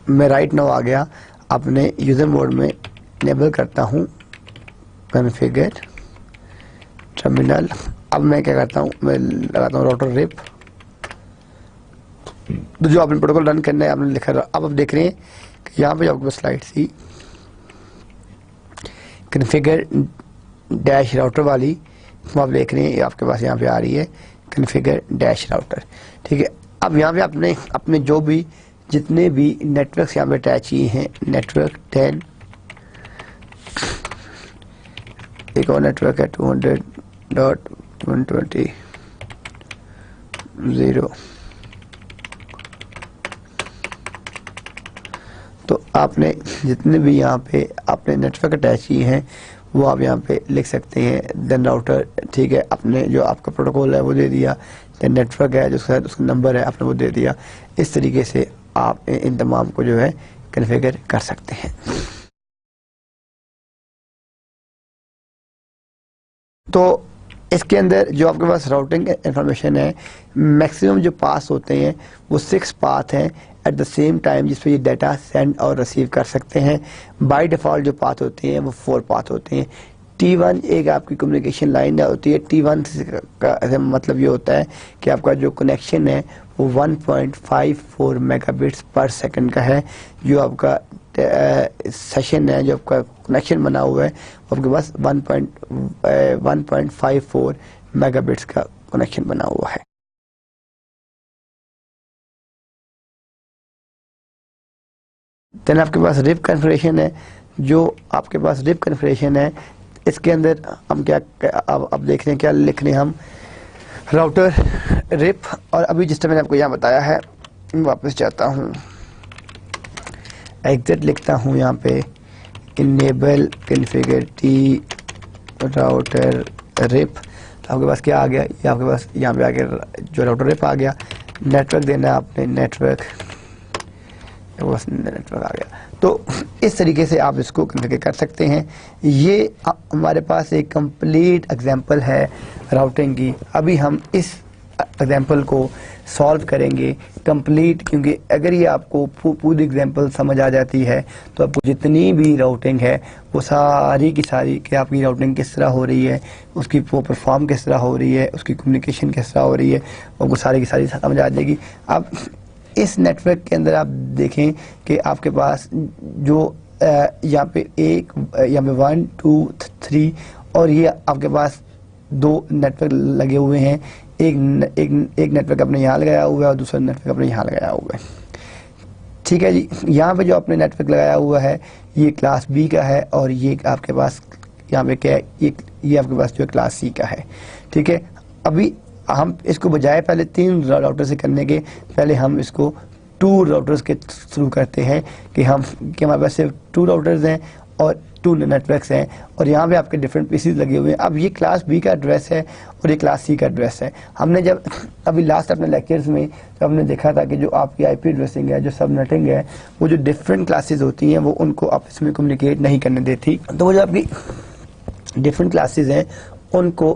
मैं राइट नाउ आ गया, अपने यूजर मोड में इनेबल करता हूँ कॉन्फ़िगर टर्मिनल। अब मैं क्या करता हूँ, मैं लगाता हूँ राउटर रिप। तो जो आपने प्रोटोकॉल रन करना है आपने लिखा। अब आप देख रहे हैं कि यहाँ पे आपके पास स्लाइड थी कॉन्फ़िगर डैश राउटर वाली, तो आप देख रहे हैं आपके पास यहाँ पे आ रही है कॉन्फ़िगर डैश राउटर। ठीक है, अब यहाँ पे आपने अपने जो भी जितने भी नेटवर्क्स यहाँ पे अटैच किए हैं, नेटवर्क 10, एक और नेटवर्क है 200.120.0, तो आपने जितने भी यहाँ पे आपने नेटवर्क अटैच किए हैं वो आप यहाँ पे लिख सकते हैं। देन राउटर, ठीक है, आपने जो आपका प्रोटोकॉल है वो दे दिया, देन नेटवर्क है जिसके साथ उसका नंबर है आपने वो दे दिया। इस तरीके से आप इन तमाम को जो है कॉन्फ़िगर कर सकते हैं। तो इसके अंदर जो आपके पास राउटिंग इंफॉर्मेशन है, मैक्सिमम जो पास होते हैं वो 6 पाथ हैं एट द सेम टाइम जिस पे ये डाटा सेंड और रिसीव कर सकते हैं। बाय डिफ़ॉल्ट जो पाथ होते हैं वो 4 पाथ होते हैं। T1 एक आपकी कम्युनिकेशन लाइन होती है। T1 का मतलब ये होता है कि आपका जो कनेक्शन है वो 1.54 मेगाबिट्स पर सेकंड का है। जो आपका सेशन है, जो आपका कनेक्शन बना हुआ है वो आपके पास 1.54 मेगाबिट्स का कनेक्शन बना हुआ है। देन आपके पास रिप कॉन्फ़िगरेशन है। जो आपके पास रिप कॉन्फ़िगरेशन है इसके अंदर हम क्या अब देख रहे हैं क्या लिख रहे हैं हम, राउटर रिप। और अभी जिस तरह मैंने आपको यहाँ बताया है, वापस जाता हूँ, एग्जिट लिखता हूँ, यहाँ पे enable configure T router RIP. तो आपके पास क्या आ गया, ये आपके पास यहाँ पे आ गया जो राउटर रिप आ गया। नेटवर्क देना है आपने, नेटवर्क आ गया। तो इस तरीके से आप इसको कॉन्फ़िगर कर सकते हैं। ये हमारे पास एक कंप्लीट एग्जांपल है राउटिंग की। अभी हम इस एग्जांपल को सॉल्व करेंगे कंप्लीट, क्योंकि अगर ये आपको पूरी एग्जांपल समझ आ जाती है तो आपको जितनी भी राउटिंग है वो सारी की सारी कि आपकी राउटिंग किस तरह हो रही है, उसकी वो परफॉर्म किस तरह हो रही है, उसकी कम्युनिकेशन किस तरह हो रही है, आपको सारी की सारी समझ आ जाएगी। अब इस नेटवर्क के अंदर आप देखें कि आपके पास जो यहाँ पे 1 2 3 और ये आपके पास 2 नेटवर्क लगे हुए हैं। एक नेटवर्क अपने यहाँ लगाया हुआ है और दूसरा नेटवर्क अपने यहाँ लगाया हुआ है। ठीक है जी, यहाँ पे जो आपने नेटवर्क लगाया हुआ है ये क्लास बी का है और ये आपके पास यहाँ पे क्या है, ये आपके पास जो क्लास सी का है। ठीक है, अभी हम इसको बजाय पहले 3 राउटर से करने के, पहले हम इसको 2 राउटर्स के थ्रू करते हैं कि हमारे पास सिर्फ 2 राउटर्स हैं और 2 नेटवर्क्स हैं और यहाँ पे आपके डिफरेंट पीसीज लगे हुए हैं। अब ये क्लास बी का एड्रेस है और ये क्लास सी का एड्रेस है। हमने जब अभी लास्ट अपने लेक्चर्स में जब हमने देखा था कि जो आपकी आईपी एड्रेसिंग है, जो सबनेटिंग है, वो जो डिफरेंट क्लासेस होती हैं वो उनको आपस में कम्युनिकेट नहीं करने देती। तो वो जो आपकी डिफरेंट क्लासेस हैं उनको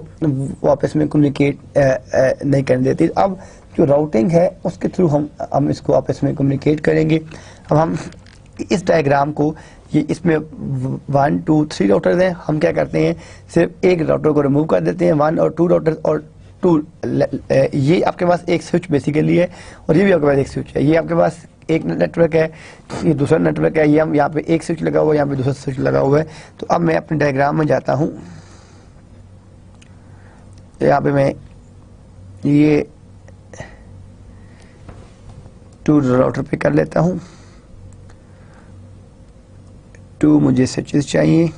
वापस में कम्युनिकेट नहीं करने देती। अब जो राउटिंग है उसके थ्रू हम इसको आपस में कम्युनिकेट करेंगे। अब हम इस डायग्राम को, ये इसमें 1 2 3 राउटर्स हैं, हम क्या करते हैं सिर्फ एक राउटर को रिमूव कर देते हैं, 1 और 2 राउटर्स और 2, ये आपके पास एक स्विच बेसिकली है और ये भी आपके पास एक स्विच है। ये आपके पास एक नेटवर्क है, ये दूसरा नेटवर्क है, ये हम यहाँ पे एक स्विच लगा हुआ है, यहाँ पे दूसरा स्विच लगा हुआ है। तो अब मैं अपने डायग्राम में जाता हूँ, यहाँ पे मैं ये 2 राउटर पे कर लेता हूँ, 2 मुझे स्विचेस चाहिए।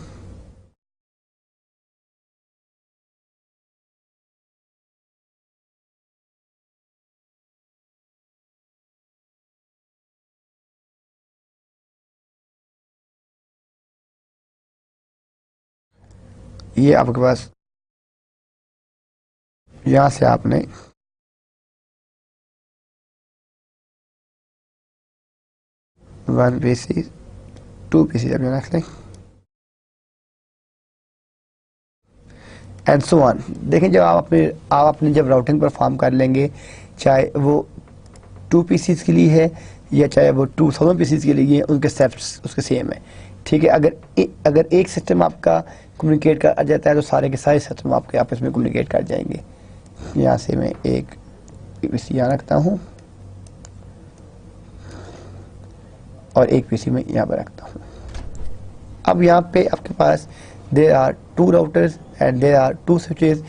ये आपके पास यहाँ से आपने वन पीसी 2 पीसी अब रख लें एंड सो ऑन। देखें जब आप अपने जब राउटिंग परफॉर्म कर लेंगे, चाहे वो 2 पीसीज के लिए है या चाहे वो 2000 पीसीज के लिए है, उनके स्टेप्स उसके सेम है। ठीक है, अगर एक सिस्टम आपका कम्युनिकेट कर जाता है तो सारे के सारे सिस्टम आपके आपस में कम्युनिकेट कर जाएंगे। यहाँ से मैं एक पीसी यहाँ रखता हूँ और एक पीसी में यहाँ पर रखता हूँ। अब यहाँ पे आपके पास there are 2 routers and there are 2 switches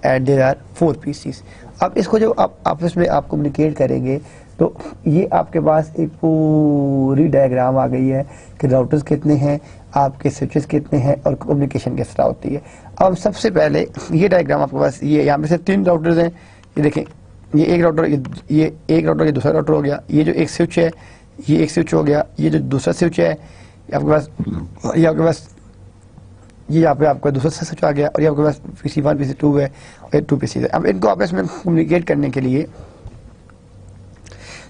and there are 4 PCs. अब इसको जब आप आपस में आप कम्युनिकेट करेंगे तो ये आपके पास एक पूरी डायग्राम आ गई है कि राउटर्स कितने हैं, आपके स्विचेस कितने हैं और कम्युनिकेशन किस तरह होती है। अब सबसे पहले ये डायग्राम आपके पास, ये यहाँ पे से 3 राउटर्स हैं, ये देखें, ये एक राउटर, ये एक राउटर, ये दूसरा राउटर हो गया, ये जो एक स्विच है ये एक स्विच हो गया, ये जो दूसरा स्विच है आपके पास, ये आपके पास, ये यहाँ पे आपका दूसरा स्विच आ गया और ये आपके पास PC1 PC2 है और ये 2 पीसी है। अब इनको आपस में कम्युनिकेट करने के लिए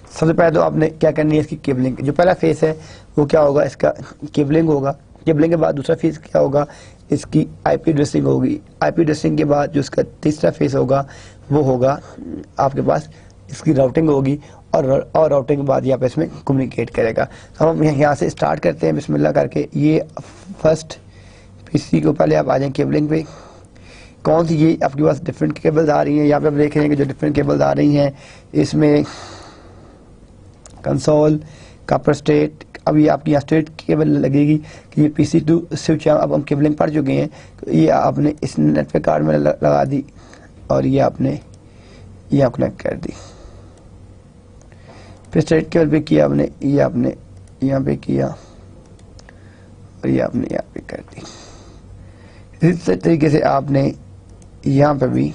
सबसे पहले तो आपने क्या करनी है, इसकी केबलिंग। जो पहला फेस है वो क्या होगा, इसका केबलिंग होगा। केबलिंग के बाद दूसरा फेस क्या होगा, इसकी आईपी एड्रेसिंग होगी। आईपी एड्रेसिंग के बाद जो इसका तीसरा फेस होगा वो होगा आपके पास इसकी राउटिंग होगी और राउटिंग के बाद ये आपस में कम्युनिकेट करेगा। तो हम यहाँ से स्टार्ट करते हैं बिस्मिल्लाह करके। ये फर्स्ट पीसी को पहले आप आ जाएं केबलिंग पे। कौन सी, ये आपके पास डिफरेंट केबल्स आ रही हैं, यहाँ पे आप देख रहे हैं कि जो डिफरेंट केबल्स आ रही हैं इसमें कंसोल, कॉपर स्टेट। अब ये आपकी यहाँ स्टेट केबल लगेगी कि ये PC2 स्विच, अब हम केबलिंग पढ़ चुके हैं, तो ये आपने इस नेटवर्क कार्ड में लगा दी और ये आपने यहाँ कनेक्ट कर दी। फिर स्टेट केबल पे किया आपने, ये आपने यहाँ पे किया और ये आपने यहाँ पे कर दी। इस तरीके से आपने यहाँ पे भी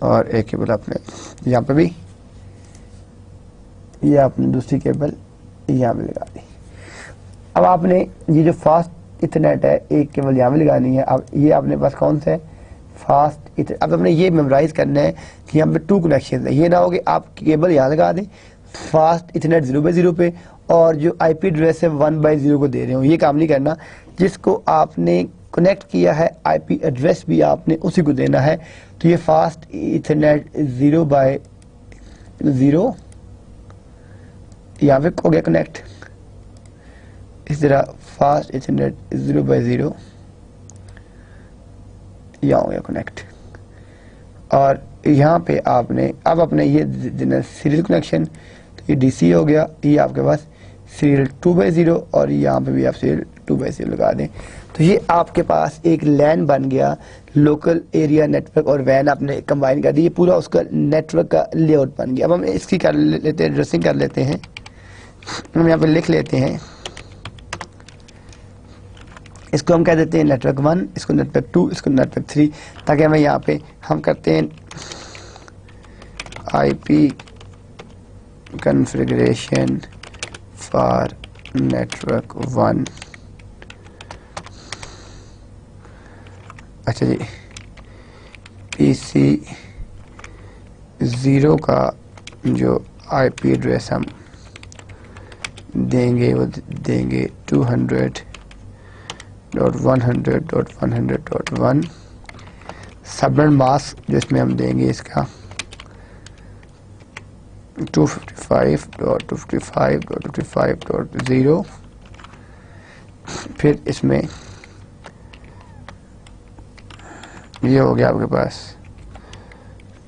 और एक केबल आपने यहाँ पे भी, ये आपने दूसरी केबल यहाँ पे लगा दी। अब आपने ये जो फास्ट इथरनेट है एक केबल यहाँ पे लगानी है। अब ये आपने पास कौन सा है, फास्ट इथरनेट। अब आपने ये मेमोराइज करना है कि यहाँ पे 2 कनेक्शन है। ये ना हो कि आप केबल यहाँ लगा दें फास्ट इथरनेट 0/0 पे और जो आईपी एड्रेस है 1/0 को दे रहे हो, ये काम नहीं करना। जिसको आपने कनेक्ट किया है आईपी एड्रेस भी आपने उसी को देना है। तो ये फास्ट इथरनेट 0/0 यहाँ पे हो गया कनेक्ट। इस तरह फास्ट इथरनेट 0/0 यहाँ हो गया कनेक्ट। और यहाँ पे आपने अब अपने ये सीरियल कनेक्शन, तो ये डीसी हो गया, ये आपके पास सीरियल 2/0 और यहाँ पे भी आप सीरियल 2/0 लगा दें। तो ये आपके पास एक लैन बन गया, लोकल एरिया नेटवर्क और वैन आपने कंबाइन कर दी, ये पूरा उसका नेटवर्क का लेआउट बन गया। अब हम इसकी कर लेते हैं, एड्रेसिंग कर लेते हैं। हम यहाँ पे लिख लेते हैं, इसको हम कह देते हैं नेटवर्क 1, इसको नेटवर्क 2, इसको नेटवर्क 3, ताकि हमें यहाँ पे हम करते हैं आईपी कॉन्फ़िगरेशन फॉर नेटवर्क 1। अच्छा जी, PC 0 का जो IP एड्रेस हम देंगे वो देंगे 200.100.100.1। सबनेट मास्क जिसमें हम देंगे इसका 255.255.255.0। फिर इसमें ये हो गया आपके पास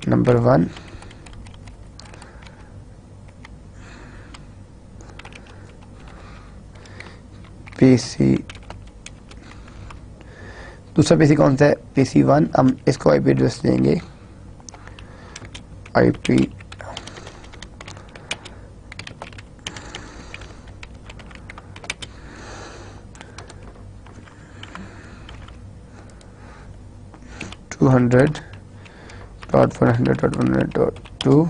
नंबर 1। PC दूसरा PC कौन सा है? PC 1। हम इसको IP एड्रेस देंगे IP 200.100.100.2।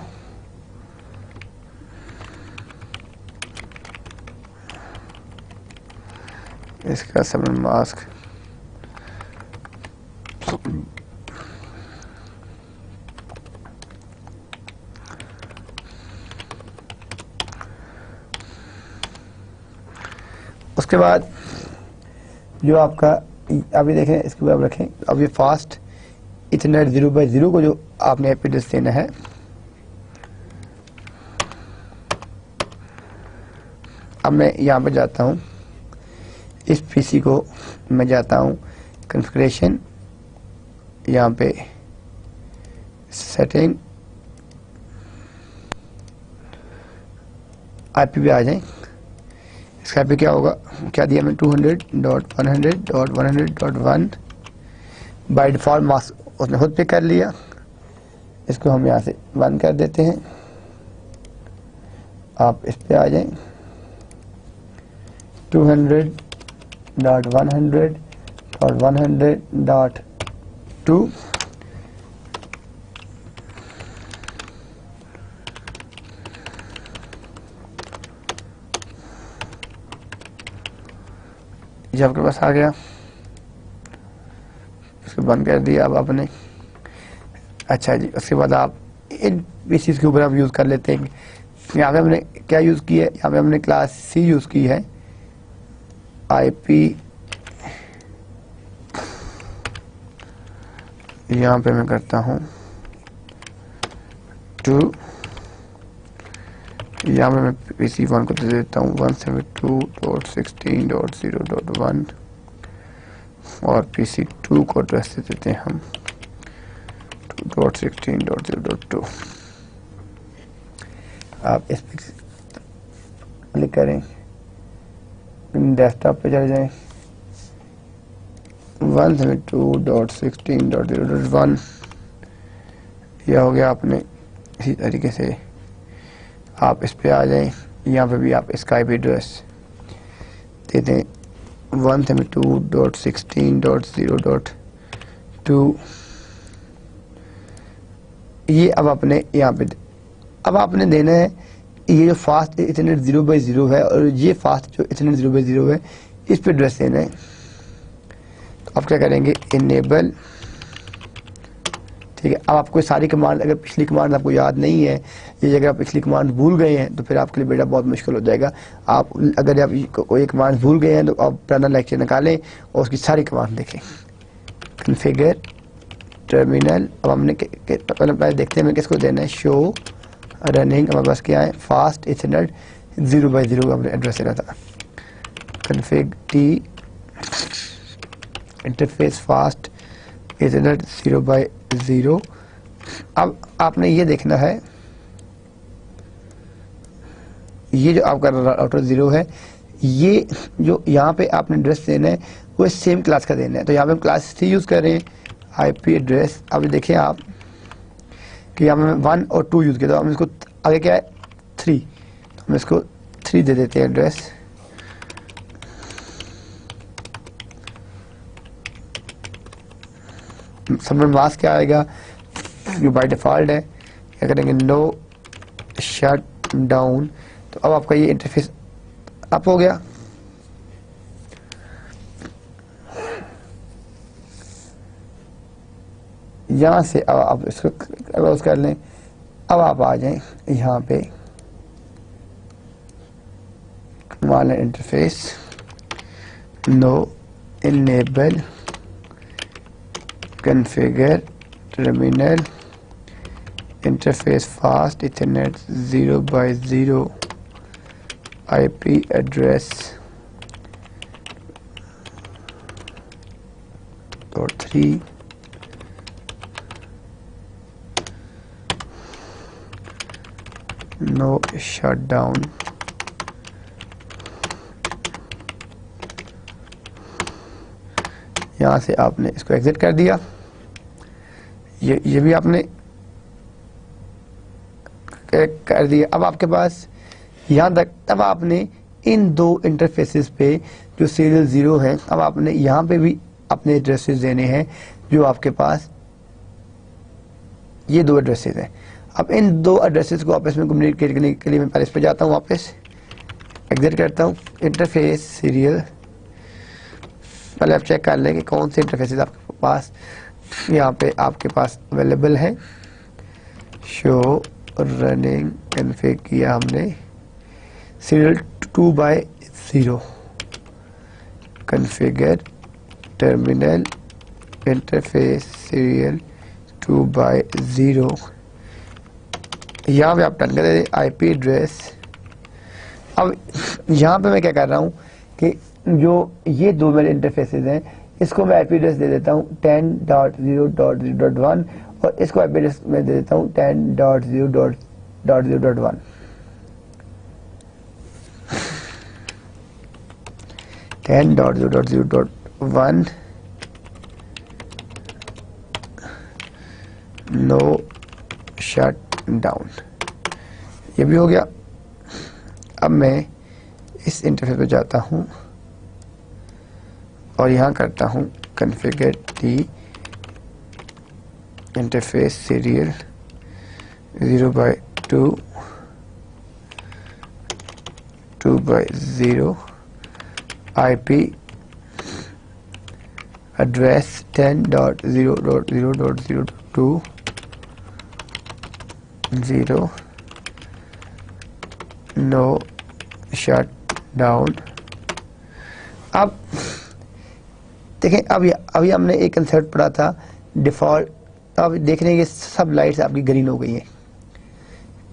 इसका सबनेट मास्क उसके बाद जो आपका अभी देखें इसके बाद रखें। अब ये फास्ट इथरनेट 0/0 को जो आपने IP एड्रेस देना है, अब मैं यहाँ पे जाता हूँ, इस PC को मैं जाता हूँ कॉन्फ़िगरेशन, यहाँ पे सेटिंग, IP पे आ जाएं। इसका IP क्या होगा, क्या दिया मैं 200.100.100.1। बाय डिफ़ॉल्ट मास्क उसने खुद पे कर लिया। इसको हम यहाँ से बंद कर देते हैं। आप इस पे आ जाएं 200.100.100.2। ये आपके पास आ गया, इसको बंद कर दिया अब आपने। अच्छा जी, उसके बाद आप इन पीसीज के ऊपर आप यूज़ कर लेते हैं। यहाँ पे हमने क्या यूज़ की है, यहाँ पे हमने क्लास C यूज़ की है। IP यहाँ पे मैं करता हूँ 2, यहाँ पे मैं PC 1 को दे देता हूँ 172.16.0.1 और PC 2 को एड्रेस दे देते हैं हम 2.16.0.2। आप इस पर क्लिक करें, डेस्कटॉप पे चले जाएं 172.16.0.1। यह हो गया आपने। इसी तरीके से आप इस पे आ जाएं, यहाँ पे भी आप इसका IP एड्रेस दे दें 172.16.0.2। ये अब आपने यहाँ पे अब आपने देना है ये जो फास्ट इथरनेट 0/0 है और ये फास्ट जो इथरनेट 0/0 है इस पे एड्रेस देना है। तो आप क्या करेंगे, इनेबल, ठीक है। अब आपको सारी कमांड, अगर पिछली कमांड आपको याद नहीं है, ये अगर आप पिछली कमांड भूल गए हैं तो फिर आपके लिए बेटा बहुत मुश्किल हो जाएगा। आप अगर आप कोई कमांड भूल गए हैं तो आप पुराना लेक्चर निकालें और उसकी सारी कमांड देखें। कॉन्फ़िगर टर्मिनल, अब हमने पहले देखते हैं किसको देना है, शो रनिंग। हमारे पास क्या है, फास्ट इथरनेट 0/0 का हमने एड्रेस देना था। Config T interface fast Ethernet 0/0। अब आपने ये देखना है, ये जो आपका राउटर 0 है, ये जो यहाँ पे आपने एड्रेस देना है वो सेम क्लास का देना है। तो यहाँ पे हम क्लास C यूज़ कर रहे हैं। IP एड्रेस अब देखें आप कि यहाँ पे 1 और 2 यूज़ किया, तो हम इसको आगे क्या है 3, तो हम इसको 3 दे देते हैं एड्रेस। सबनेट मास्क क्या आएगा, जो बाय डिफ़ॉल्ट है, क्या करेंगे नो शट डाउन। तो अब आपका ये इंटरफेस अप हो गया। यहाँ से अब आप इसको क्लोज कर लें। अब आप आ जाएं यहाँ पे command interface, no enable configure terminal interface fast Ethernet 0x0 IP address .3 no shutdown. यहाँ से आपने इसको एग्जिट कर दिया। ये भी आपने कर दिया। अब आपके पास यहाँ तक, तब आपने इन दो इंटरफेसेस पे जो सीरियल 0 है, अब आपने यहाँ पे भी अपने एड्रेसेस देने हैं जो आपके पास ये दो एड्रेसेस हैं। अब इन दो एड्रेसेस को आपस में कम्युनिकेट करने के लिए मैं पहले इस पर जाता हूँ, वापस एग्जिट करता हूँ, इंटरफेस सीरियल। पहले आप चेक कर लें कि कौन से इंटरफेसेस आपके पास यहाँ पे आपके पास अवेलेबल है। शो रनिंग कॉन्फ़िग किया हमने serial 2x0 configure terminal interface serial 2x0। यहाँ पे आप टर्न कर दें IP एड्रेस। अब यहाँ पे मैं क्या कर रहा हूँ कि जो ये दो मेरे इंटरफेसेस हैं, इसको मैं IP एड्रेस दे देता हूँ 10.0.0.1 और इसको IP एड्रेस में दे देता हूँ 10.0.0.1। No shut down. ये भी हो गया। अब मैं इस इंटरफेस पे जाता हूँ और यहाँ करता हूँ configure T interface serial 0x2 2x0 IP address 10.0.0.0.2 no shut down. अब देखें, अभी हमने एक कंसेप्ट पढ़ा था डिफ़ॉल्ट। अब देख रहे हैं ये सब लाइट्स आपकी ग्रीन हो गई हैं।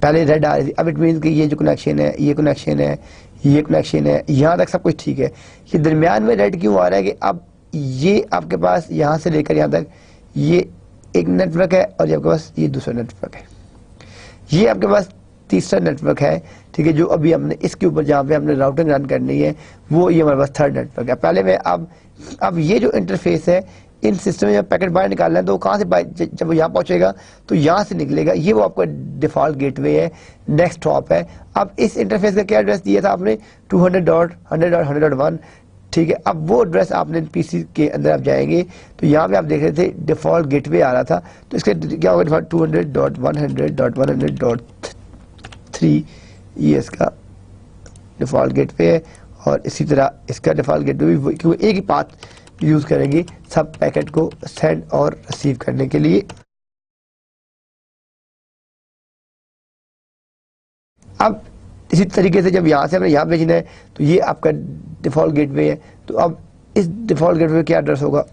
पहले रेड आ रही थी, अब इट मीन्स कि ये जो कनेक्शन है, ये कनेक्शन है, ये कनेक्शन है, यहाँ तक सब कुछ ठीक है। ये दरमियान में रेड क्यों आ रहा है कि अब ये आपके पास यहाँ से लेकर यहाँ तक ये एक नेटवर्क है और ये आपके पास ये दूसरा नेटवर्क है, ये आपके पास तीसरा नेटवर्क है, ठीक है, जो अभी हमने इसके ऊपर जहाँ पे हमने राउटिंग रन करनी है वो ये हमारे पास थर्ड नेटवर्क है। पहले में अब ये जो इंटरफेस है, इन सिस्टम में पैकेट बाहर निकालना है तो कहाँ से जब वो यहाँ पहुँचेगा तो यहाँ से निकलेगा। ये वो आपका डिफ़ॉल्ट गेटवे है, नेक्स्ट हॉप है। अब इस इंटरफेस का क्या एड्रेस दिया था आपने 200.100.100.1, ठीक है। अब वो एड्रेस आपने पीसी के अंदर आप जाएंगे तो यहाँ पे आप देख रहे थे डिफ़ॉल्ट गेटवे आ रहा था, तो इसका क्या होगा डिफ़ॉल्ट 200.100.100.3 ये इसका डिफ़ॉल्ट गेटवे है। और इसी तरह इसका डिफ़ॉल्ट गेटवे भी, क्योंकि एक ही पाथ यूज़ करेंगे सब पैकेट को सेंड और रिसीव करने के लिए। अब इसी तरीके से जब यहाँ से हमने यहाँ भेजना है तो ये आपका डिफ़ॉल्ट गेटवे है, तो अब इस डिफ़ॉल्ट गेटवे क्या एड्रेस होगा,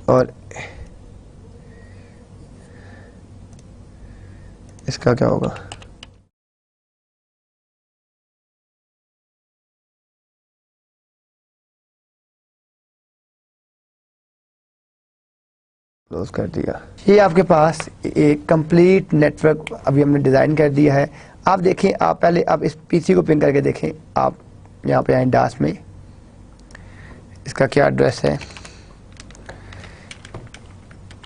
और इसका क्या होगा, क्लोज कर दिया। ये आपके पास एक कंप्लीट नेटवर्क अभी हमने डिज़ाइन कर दिया है। आप देखें, आप पहले आप इस पीसी को पिंग करके देखें। आप यहाँ पे आए डास में, इसका क्या एड्रेस है,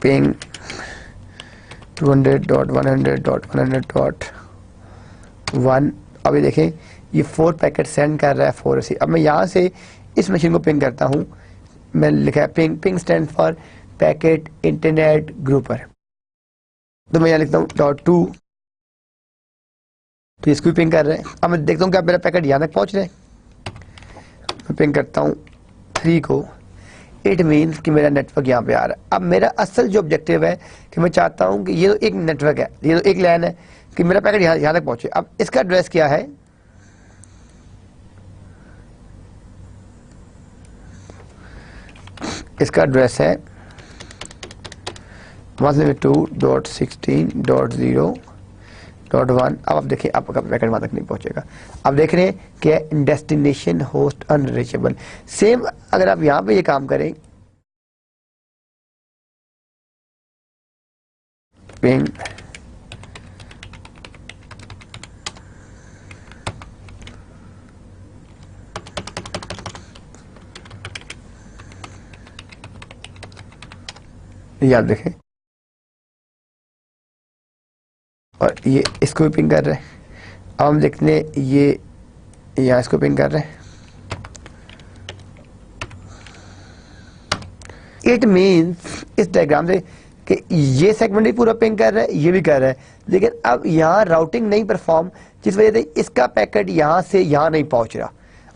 पिंग 200.100.100.1। अभी देखें ये 4 पैकेट सेंड कर रहा है 4 रिसीव। अब मैं यहाँ से इस मशीन को पिंग करता हूँ, मैं लिखा है ping stand for packet internet grouper, तो मैं यहाँ लिखता हूँ .2 तो इसको भी पिंग कर रहे हैं। अब मैं देखता हूँ क्या मेरा पैकेट यहाँ तक पहुँच रहे हैं। मैं पिंग करता हूँ 3 को, इट मीन्स कि मेरा नेटवर्क यहाँ पे आ रहा है। अब मेरा असल जो ऑब्जेक्टिव है कि मैं चाहता हूँ कि ये तो एक नेटवर्क है, ये तो एक लाइन है कि मेरा पैकेट यहाँ तक पहुँचे। अब इसका एड्रेस क्या है, इसका एड्रेस है 172.16.0.1। अब आप देखिए आपका पैकेट वहां तक नहीं पहुंचेगा। अब देख रहे हैं कि डेस्टिनेशन होस्ट अनरीचेबल। सेम अगर आप यहां पे ये काम करें, पिंग याद देखें, और ये इसको भी पिंग कर रहे हैं। अब हम देखते हैं ये यहाँ इसको पिंग कर रहे हैं। इट मीन्स इस डायग्राम से कि ये सेगमेंट भी पूरा पिंग कर रहा है, ये भी कर रहा है, लेकिन अब यहाँ राउटिंग नहीं परफॉर्म, जिस वजह से इसका पैकेट यहाँ से यहाँ नहीं पहुँच रहा।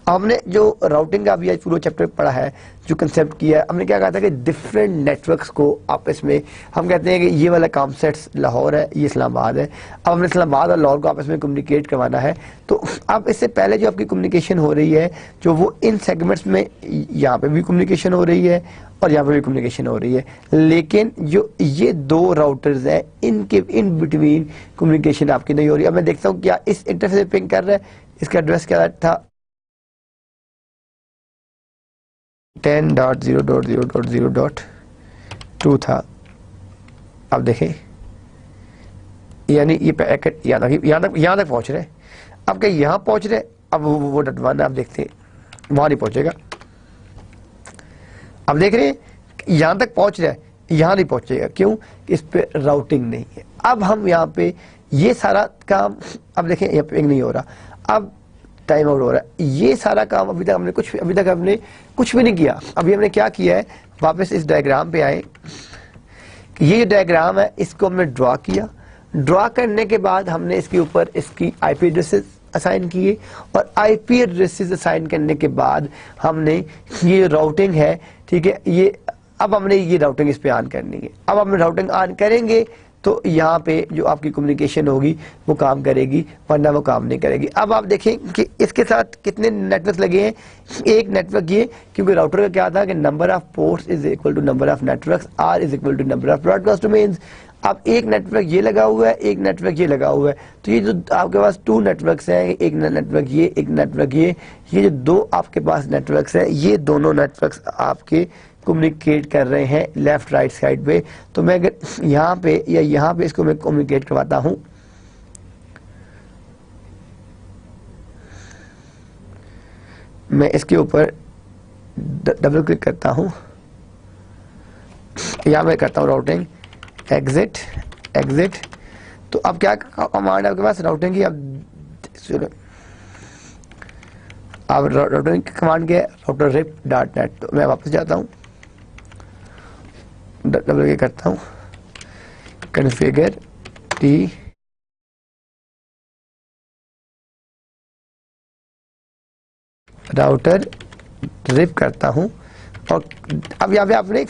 हमने जो राउटिंग का अभी आज पूरा चैप्टर पढ़ा है, जो कंसेप्ट किया है, हमने क्या कहा था कि डिफरेंट नेटवर्क्स को आपस में हम कहते हैं कि ये वाला काम सेट्स लाहौर है, ये इस्लामाबाद है। अब हमने इस्लामाबाद और लाहौर को आपस में कम्युनिकेट करवाना है। तो अब इससे पहले जो आपकी कम्युनिकेशन हो रही है, जो वो इन सेगमेंट्स में यहाँ पे भी कम्युनिकेशन हो रही है और यहाँ पे भी कम्युनिकेशन हो रही है, लेकिन जो ये 2 राउटर्स हैं इनके इन बिटवीन कम्युनिकेशन आपकी नहीं हो रही। अब मैं देखता हूँ क्या इस इंटरफेस पिंग कर रहा है, इसका एड्रेस क्या था, 10.0.0.0.2 था। अब देखें यानी ये पैकेट यहाँ तक पहुंच रहे। अब क्या यहाँ पहुंच रहे, अब वो .1 आप देखते हैं वहां नहीं पहुंचेगा। अब देख रहे हैं यहाँ तक पहुंच रहा है, यहाँ नहीं पहुंचेगा। क्यों, इस पे राउटिंग नहीं है। अब हम यहाँ पे ये सारा काम, अब देखें यहाँ पे नहीं हो रहा, अब टाइम आउट हो रहा है। ये सारा काम अभी तक हमने कुछ भी नहीं किया। अभी हमने क्या किया है, वापस इस डायग्राम पे आए। ये जो डायग्राम है इसको हमने ड्रॉ किया। ड्रॉ करने के बाद हमने इसके ऊपर इसकी आईपी एड्रेसेस असाइन किए, और आईपी एड्रेसेस असाइन करने के बाद हमने ये राउटिंग है, ठीक है, ये अब हमने ये राउटिंग इस पे ऑन करनी है। अब हम राउटिंग ऑन करेंगे तो यहाँ पे जो आपकी कम्युनिकेशन होगी वो काम करेगी, वरना वो काम नहीं करेगी। अब आप देखें कि इसके साथ कितने नेटवर्क लगे हैं, एक नेटवर्क ये, क्योंकि राउटर का क्या था कि number of ports is equal to number of networks, R is equal to number of broadcast domains. अब एक नेटवर्क ये लगा हुआ है, एक नेटवर्क ये लगा हुआ है, तो ये जो आपके पास 2 नेटवर्क्स हैं, एक नेटवर्क ये, एक नेटवर्क ये जो 2 आपके पास नेटवर्क्स हैं, ये दोनों नेटवर्क्स आपके कम्युनिकेट कर रहे हैं लेफ्ट राइट साइड पे। तो मैं अगर यहाँ पे या यहाँ पे इसको मैं कम्युनिकेट करवाता हूँ, मैं इसके ऊपर डबल क्लिक करता हूँ, यहाँ मैं करता हूँ राउटिंग एग्जिट। तो अब क्या कमांड है आपके पास राउटिंग की, अब राउटिंग की कमांड क्या है, राउटर रिप डॉट नेट। तो मैं वापस जाता हूँ, डबल क्लिक करता हूँ, कॉन्फ़िगर टी राउटर रिप करता हूँ, और अब यहाँ पे आपने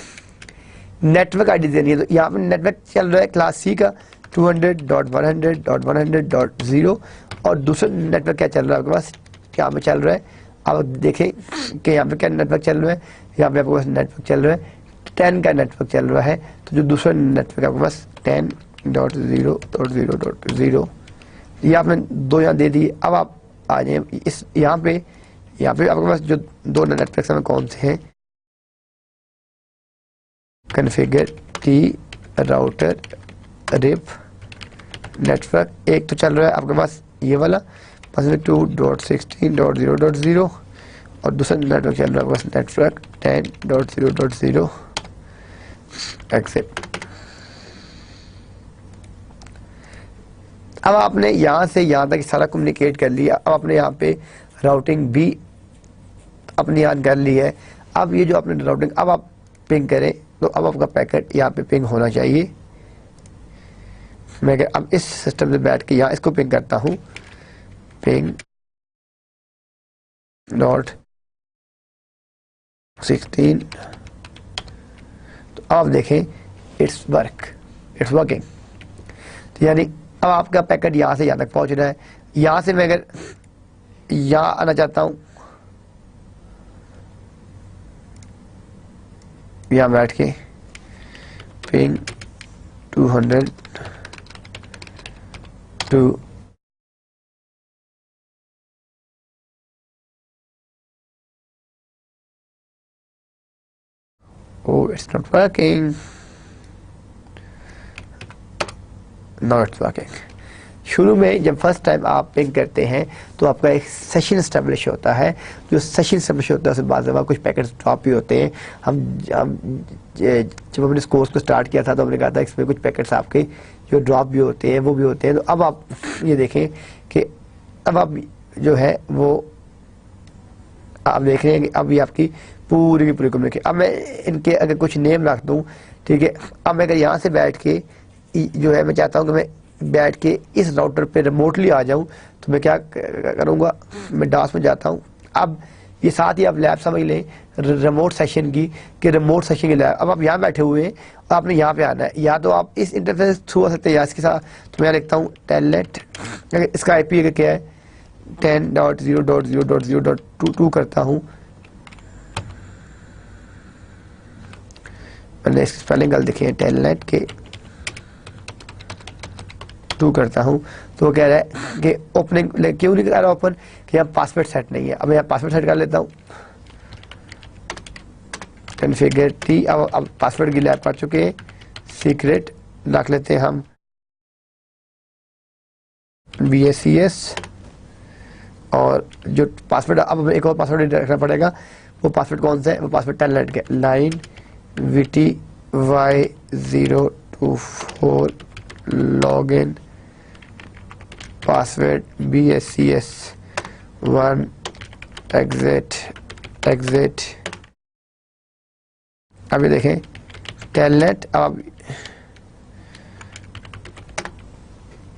नेटवर्क आईडी देनी है। तो यहाँ पे नेटवर्क चल रहा है क्लास सी का 200.100.100.0, और दूसरा नेटवर्क क्या चल रहा है आपके पास, यहाँ पे चल रहा है। अब देखें कि यहाँ पे क्या नेटवर्क चल रहा है, यहाँ पे आपके पास नेटवर्क चल रहा है 10 का नेटवर्क चल रहा है। तो जो दूसरा नेटवर्क आपके पास 10.0.0.0, ये आपने 2 यहाँ दे दिए। अब आप आ जाए इस यहाँ पे आपके पास जो 2 नेटवर्क हैं कौन से हैं, configure T router RIP network. एक तो चल रहा है आपके पास ये वाला 2.16.0.0, और दूसरा नेटवर्क चल रहा है आपके पास नेटवर्क 10.0.0 एक्सेप्ट। अब आपने यहाँ से यहाँ तक सारा कम्युनिकेट कर लिया। अब आपने यहाँ पे राउटिंग भी अपनी ऑन कर ली है। अब ये जो आपने राउटिंग अब आप पिंग करें, तो अब आपका पैकेट यहाँ पे पिंग होना चाहिए। मैं अब इस सिस्टम से बैठ के यहाँ इसको पिंग करता हूँ, पिंग डॉट 16। तो आप देखें इट्स वर्किंग। तो यानी अब आपका पैकेट यहाँ से यहाँ तक पहुँच रहा है। यहाँ से मैं अगर यहाँ आना चाहता हूँ, यहाँ बैठ के ping 200 two it's not working. Now it's working. शुरू में जब फर्स्ट टाइम आप पिंग करते हैं तो आपका एक सेशन एस्टेब्लिश होता है। जो सेशन एस्टेब्लिश होता है उसके बाद जब कुछ पैकेट्स ड्रॉप भी होते हैं। हम जब हमने इस कोर्स को स्टार्ट किया था तो हमने कहा था इसमें कुछ पैकेट्स आपके जो ड्रॉप भी होते हैं वो भी होते हैं। तो अब आप ये देखें कि अब आप जो है वो आप देख रहे हैं कि अभी आपकी पूरी की पूरी कम्युनिकेशन। अब मैं इनके अगर कुछ नेम रख दूं, ठीक है। अब मैं अगर यहाँ से बैठ के जो है मैं चाहता हूँ कि मैं बैठ के इस राउटर पे रिमोटली आ जाऊं, तो मैं क्या करूँगा, मैं डास में जाता हूँ। अब ये साथ ही आप लैब समझ लें रिमोट सेशन की, कि रिमोट सेशन की लैब। अब आप यहाँ बैठे हुए हैं और आपने यहाँ पे आना है, या तो आप इस इंटरफेस थ्रू आ सकते हैं या इसके साथ। तो मैं लिखता हूँ टेलनेट, इसका IP अगर क्या है 10.0.0.0.22 करता हूँ। मैंने इसकी स्पेलिंग गलत लिखी है, टेलनेट के 2 करता हूँ। तो वो कह रहा है कि ओपनिंग क्यों नहीं कर रहा ओपन, कि यहाँ पासवर्ड सेट नहीं है। अब मैं यहाँ पासवर्ड सेट कर लेता हूँ, कॉन्फ़िगर T। अब पासवर्ड की लैब पढ़ चुके हैं, सीक्रेट रख लेते हैं हम BACS। और जो पासवर्ड अब एक और पासवर्ड रखना पड़ेगा, वो पासवर्ड कौन सा है, वो पासवर्ड टेलनेट के 9VTY024 login password BACS 1 exit. अभी देखें टेलनेट। अब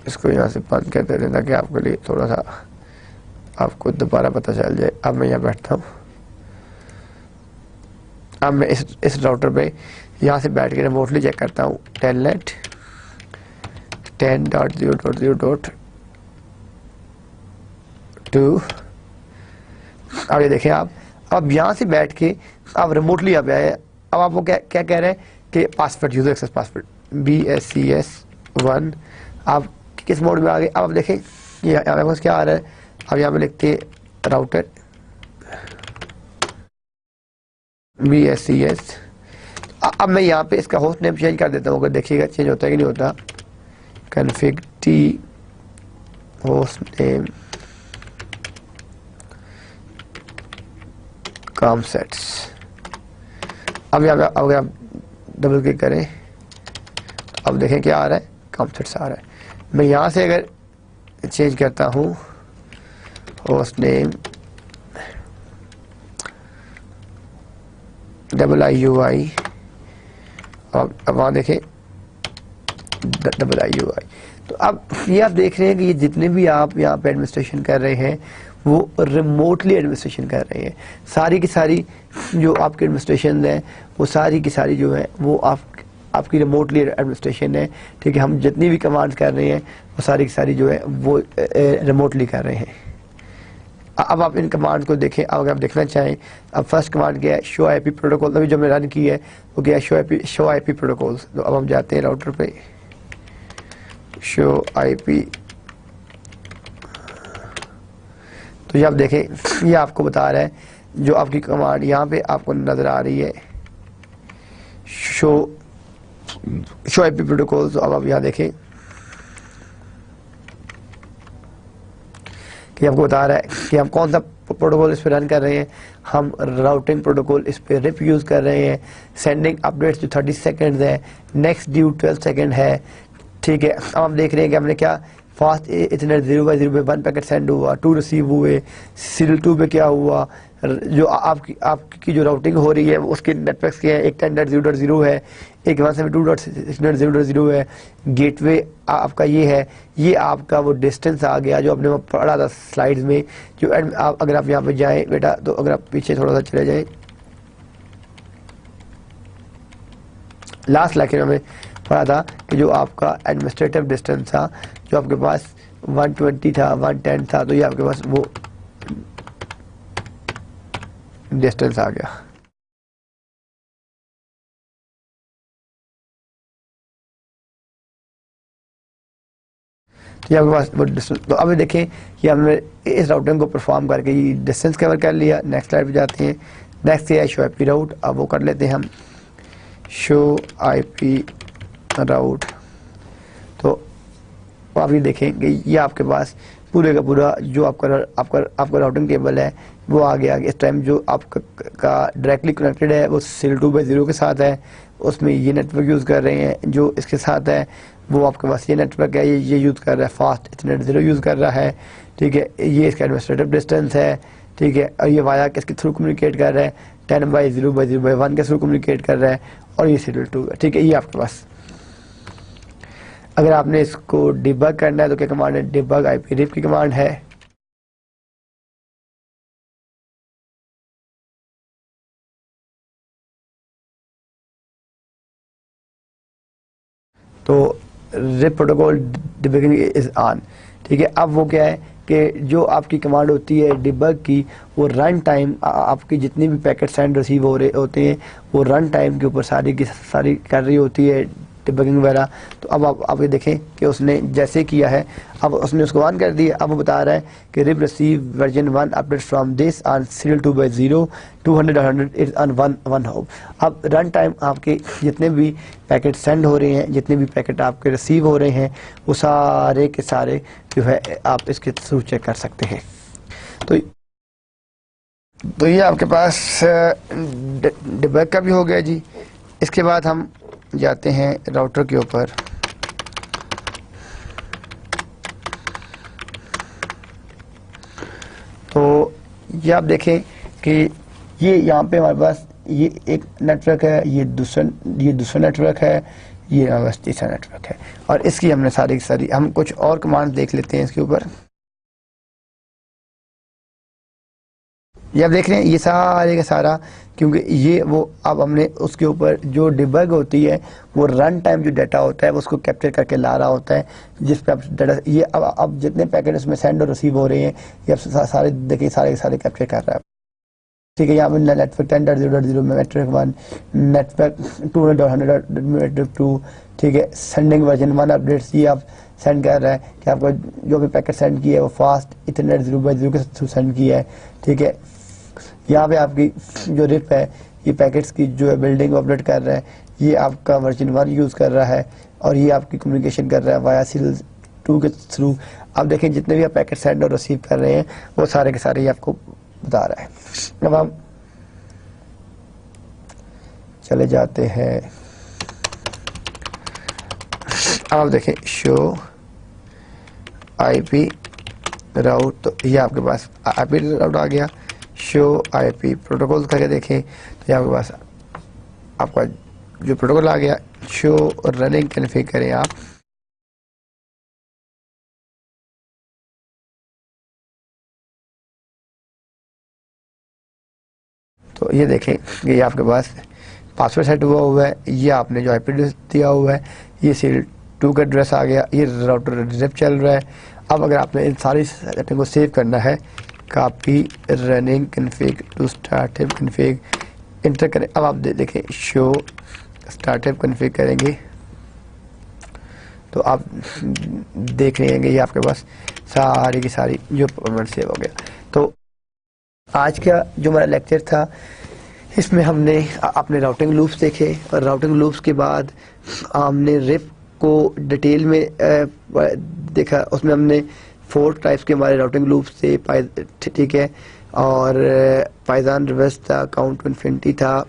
इसको यहाँ से बंद कर देते हैं ताकि आपके लिए थोड़ा सा आपको दोबारा पता चल जाए। अब मैं यहाँ बैठता हूँ, अब मैं इस राउटर पे यहाँ से बैठ के रिमोटली चेक करता हूँ टेलनेट 10.0.0.2। अब ये देखें आप, अब यहाँ से बैठ के आप रिमोटली अब आए। अब आप वो क्या क्या कह रहे हैं कि password user access password BACS 1। आप किस मोड में आ गए। अब आप देखें ये यहाँ पास क्या आ रहा है। अब यहाँ पे लिखते राउटर BACS। अब मैं यहाँ पे इसका होस्ट नेम चेंज कर देता हूँ, अगर देखिएगा चेंज होता है कि नहीं होता। config T host name COMSATS. अब यहाँ पे अगर आप डबल क्लिक करें, अब देखें क्या आ रहा है, कॉमसेट्स आ रहा है। मैं यहाँ से अगर चेंज करता हूँ होस्ट नेम IIUI, अब वहाँ देखें IIUI। तो अब ये आप देख रहे हैं कि ये जितने भी आप यहाँ पे एडमिनिस्ट्रेशन कर रहे हैं वो रिमोटली एडमिनिस्ट्रेशन कर रहे हैं। सारी की सारी जो आपकी एडमिनिस्ट्रेशन है वो सारी की सारी जो है वो आपकी रिमोटली एडमिनिस्ट्रेशन है, ठीक है। हम जितनी भी कमांड्स कर रहे हैं वो सारी की सारी जो है वो रिमोटली कर रहे हैं। अब आप इन कमांड को देखें, अगर आप देखना चाहें। अब फर्स्ट कमांड क्या है, शो IP प्रोटोकॉल। अभी जो हमने रन की है वो क्या है, शो IP प्रोटोकॉल्स। तो अब हम जाते हैं राउटर पे, शो IP। तो ये आप देखें ये आपको बता रहा है जो आपकी कमांड यहाँ पे आपको नजर आ रही है, शो IP प्रोटोकॉल। तो अब आप यहाँ देखें कि आपको बता रहा है कि हम कौन सा प्रोटोकॉल इस पे रन कर रहे हैं। हम राउटिंग प्रोटोकॉल इस पे रिप यूज कर रहे हैं। सेंडिंग अपडेट्स जो 30 सेकंड्स है, नेक्स्ट ड्यू 12 सेकंड है, ठीक है। अब हम देख रहे हैं कि हमने क्या फास्ट इतने 0/0 पे 1 पैकेट सेंड हुआ, 2 रिसीव हुए, सीरियल 2 पे क्या हुआ, जो आपकी जो राउटिंग हो रही है उसके नेटवर्क्स के हैं, एक 10.0.0 है, एक 172.6.0.0 है। गेटवे आपका ये है, ये आपका वो डिस्टेंस आ गया जो आपने पढ़ा था स्लाइड्स में। जो अगर आप यहाँ पे जाएं बेटा, तो अगर आप पीछे थोड़ा सा चले जाएं, लास्ट लेक्चर में पढ़ा था कि जो आपका एडमिनिस्ट्रेटिव डिस्टेंस था, जो आपके पास 120 था, 110 था, तो ये आपके पास वो डिस्टेंस आ गया। तो ये आपके पास वो डिस्टेंस। तो अभी देखें कि हमने इस राउटिंग को परफॉर्म करके ये डिस्टेंस कवर कर लिया। नेक्स्ट स्लाइड पे जाते हैं। नेक्स्ट है शो आईपी राउट। अब वो कर लेते हैं हम, शो आईपी राउट। तो आप ये देखेंगे ये आपके पास पूरे का पूरा जो आपका राउटिंग टेबल है वो आ गया। इस टाइम जो आपका डायरेक्टली कनेक्टेड है वो सीरियल 2/0 के साथ है, उसमें ये नेटवर्क यूज़ कर रहे हैं। जो इसके साथ है वो आपके पास ये नेटवर्क है, ये यूज़ कर रहा है, फास्ट इथरनेट 0 यूज़ कर रहा है, ठीक है। ये इसका एडमिनिस्ट्रेटिव डिस्टेंस है, ठीक है। और ये वाया किसके थ्रू कम्युनिकेट कर रहा है, 10/0/0/1 के थ्रू कम्युनिकेट कर रहा है, और ये सीरियल 2 है, ठीक है। ये आपके पास अगर आपने इसको डिबग करना है तो क्या कमांड है, डिबग IPRIP की कमांड है। तो RIP protocol debugging is on, ठीक है। अब वो क्या है कि जो आपकी कमांड होती है डिबग की, वो रन टाइम आपकी जितनी भी पैकेट सेंड रिसीव हो रहे होते हैं वो रन टाइम के ऊपर सारी की सारी कर रही होती है डिबगिंग वगैरह। तो अब आप ये देखें कि उसने जैसे किया है, अब उसने उसको ऑन कर दिया। अब वो बता रहा है कि RIP receive version 1 update from this on serial 2/0 200 its on 1 hop. अब रन टाइम आपके जितने भी पैकेट सेंड हो रहे हैं, जितने भी पैकेट आपके रिसीव हो रहे हैं, वो सारे के सारे जो है आप इसके थ्रू चेक कर सकते हैं। तो ये आपके पास डिबग का भी हो गया जी। इसके बाद हम जाते हैं राउटर के ऊपर। तो ये आप देखें कि ये यहाँ पे हमारे पास ये एक नेटवर्क है, ये दूसरा नेटवर्क है, ये हमारे पास तीसरा नेटवर्क है, और इसकी हमने सारी हम कुछ और कमांड देख लेते हैं इसके ऊपर। ये आप देख रहे हैं ये सारे का सारा, क्योंकि ये वो अब हमने उसके ऊपर जो डिबग होती है वो रन टाइम जो डाटा होता है वो उसको कैप्चर करके ला रहा होता है, जिस पे आप डाटा ये अब जितने पैकेट उसमें सेंड और रिसीव हो रहे हैं ये अब सारे देखिए सारे कैप्चर कर रहा है, ठीक है। यहाँ पे नेटवर्क 10.0.0 में नेटवर्क 1, नेटवर्क 200.100 नेटवर्क 2, ठीक है। सेंडिंग वर्जन 1 अपडेट्स ये आप सेंड कर रहा है कि आपको जो भी पैकेट सेंड किया है वो फास्ट इथरनेट 0/0 के थ्रू सेंड किया है, ठीक है। यहाँ पे आपकी जो रिप है ये पैकेट्स की जो है बिल्डिंग अपडेट कर रहा है, ये आपका वर्जन 1 यूज़ कर रहा है, और ये आपकी कम्युनिकेशन कर रहा है वाया सीरियल 2 के थ्रू। अब देखें जितने भी आप पैकेट सेंड और रिसीव कर रहे हैं वो सारे के सारे ये आपको बता रहा है। अब हम चले जाते हैं, अब देखें शो आईपी राउट। तो ये आपके पास आईपी राउट आ गया। शो आईपी प्रोटोकॉल करके देखें तो ये आपके पास आपका जो प्रोटोकॉल आ गया। शो रनिंग कॉन्फ़िगर करें आप, तो ये देखें कि ये आपके पास पासवर्ड सेट हुआ है, ये आपने जो आईपी एड्रेस दिया हुआ है, ये सीरियल 2 का एड्रेस आ गया, ये राउटर रिप चल रहा है। अब अगर आपने इन सारी सेटिंग को सेव करना है, copy running config to startup config enter करें। अब आप देखें शो स्टार्टअप कॉन्फ़िग करेंगे तो आप देख रहे हैं ये आपके पास सारी की सारी जो परफॉर्मेंस सेव हो गया। तो आज का जो हमारा लेक्चर था इसमें हमने अपने राउटिंग लूप्स देखे, और राउटिंग लूप्स के बाद हमने रिप को डिटेल में देखा। उसमें हमने 4 टाइप्स के हमारे राउटिंग लूप्स थे, ठीक है, और पाइथन रिवर्स था, काउंट टू इन्फिनिटी था,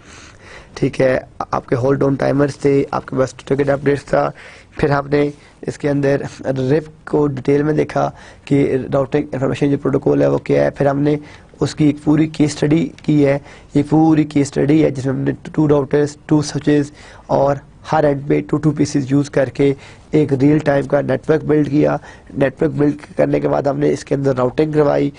ठीक है। आपके होल्ड डाउन टाइमर्स थे, आपके पास टिकट अपडेट्स था। फिर आपने इसके अंदर रिप को डिटेल में देखा कि राउटिंग इंफॉर्मेशन जो प्रोटोकॉल है वो क्या है। फिर हमने उसकी एक पूरी केस स्टडी की है। ये पूरी केस स्टडी है जिसमें हमने 2 राउटर्स, 2 स्विचेस और हर एंड पे 2 पीसेस यूज़ करके एक रियल टाइम का नेटवर्क बिल्ड किया। नेटवर्क बिल्ड करने के बाद हमने इसके अंदर राउटिंग करवाई।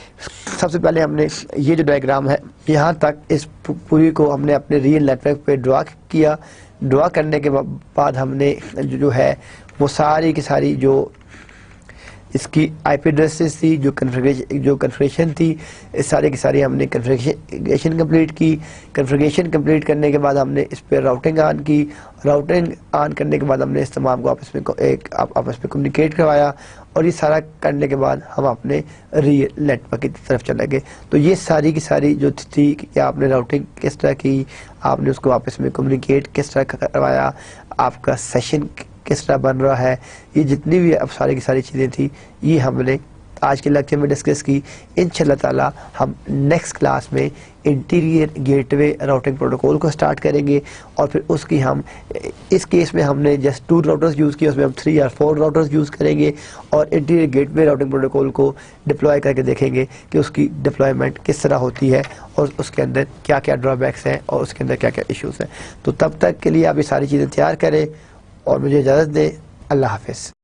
सबसे पहले हमने ये जो डायग्राम है यहाँ तक इस पूरी को हमने अपने रियल नेटवर्क पे ड्रा किया। ड्रा करने के बाद हमने जो है वो सारी की सारी जो इसकी IP एड्रेसेस थी, जो कन्फिगरेशन थी, इस सारे की सारी हमने कन्फिगरेशन कंप्लीट की। कन्फिगरेशन कंप्लीट करने के बाद हमने इस पर राउटिंग ऑन की। राउटिंग ऑन करने के बाद हमने इस तमाम को आपस में कम्युनिकेट करवाया। और ये सारा करने के बाद हम अपने रियल नेटवर्क की तरफ चले गए। तो ये सारी की सारी जो थी कि आपने राउटिंग किस तरह की, आपने उसको आपस में कम्युनिकेट किस तरह करवाया, आपका सेशन किस तरह बन रहा है, ये जितनी भी अब सारी की सारी चीज़ें थी ये हमने आज के लेक्चर में डिस्कस की। इंशाल्लाह ताला हम नेक्स्ट क्लास में इंटीरियर गेटवे राउटिंग प्रोटोकॉल को स्टार्ट करेंगे और फिर उसकी हम इस केस में हमने जस्ट 2 राउटर्स यूज़ किए, उसमें हम 3 या 4 राउटर्स यूज़ करेंगे और इंटीरियर गेटवे राउटिंग प्रोटोकॉल को डिप्लॉय करके देखेंगे कि उसकी डिप्लॉयमेंट किस तरह होती है और उसके अंदर क्या क्या ड्रॉबैक्स हैं और उसके अंदर क्या क्या इश्यूज़ हैं। तो तब तक के लिए आप ये सारी चीज़ें तैयार करें और मुझे इजाज़त दें। अल्लाह हाफ़िज़।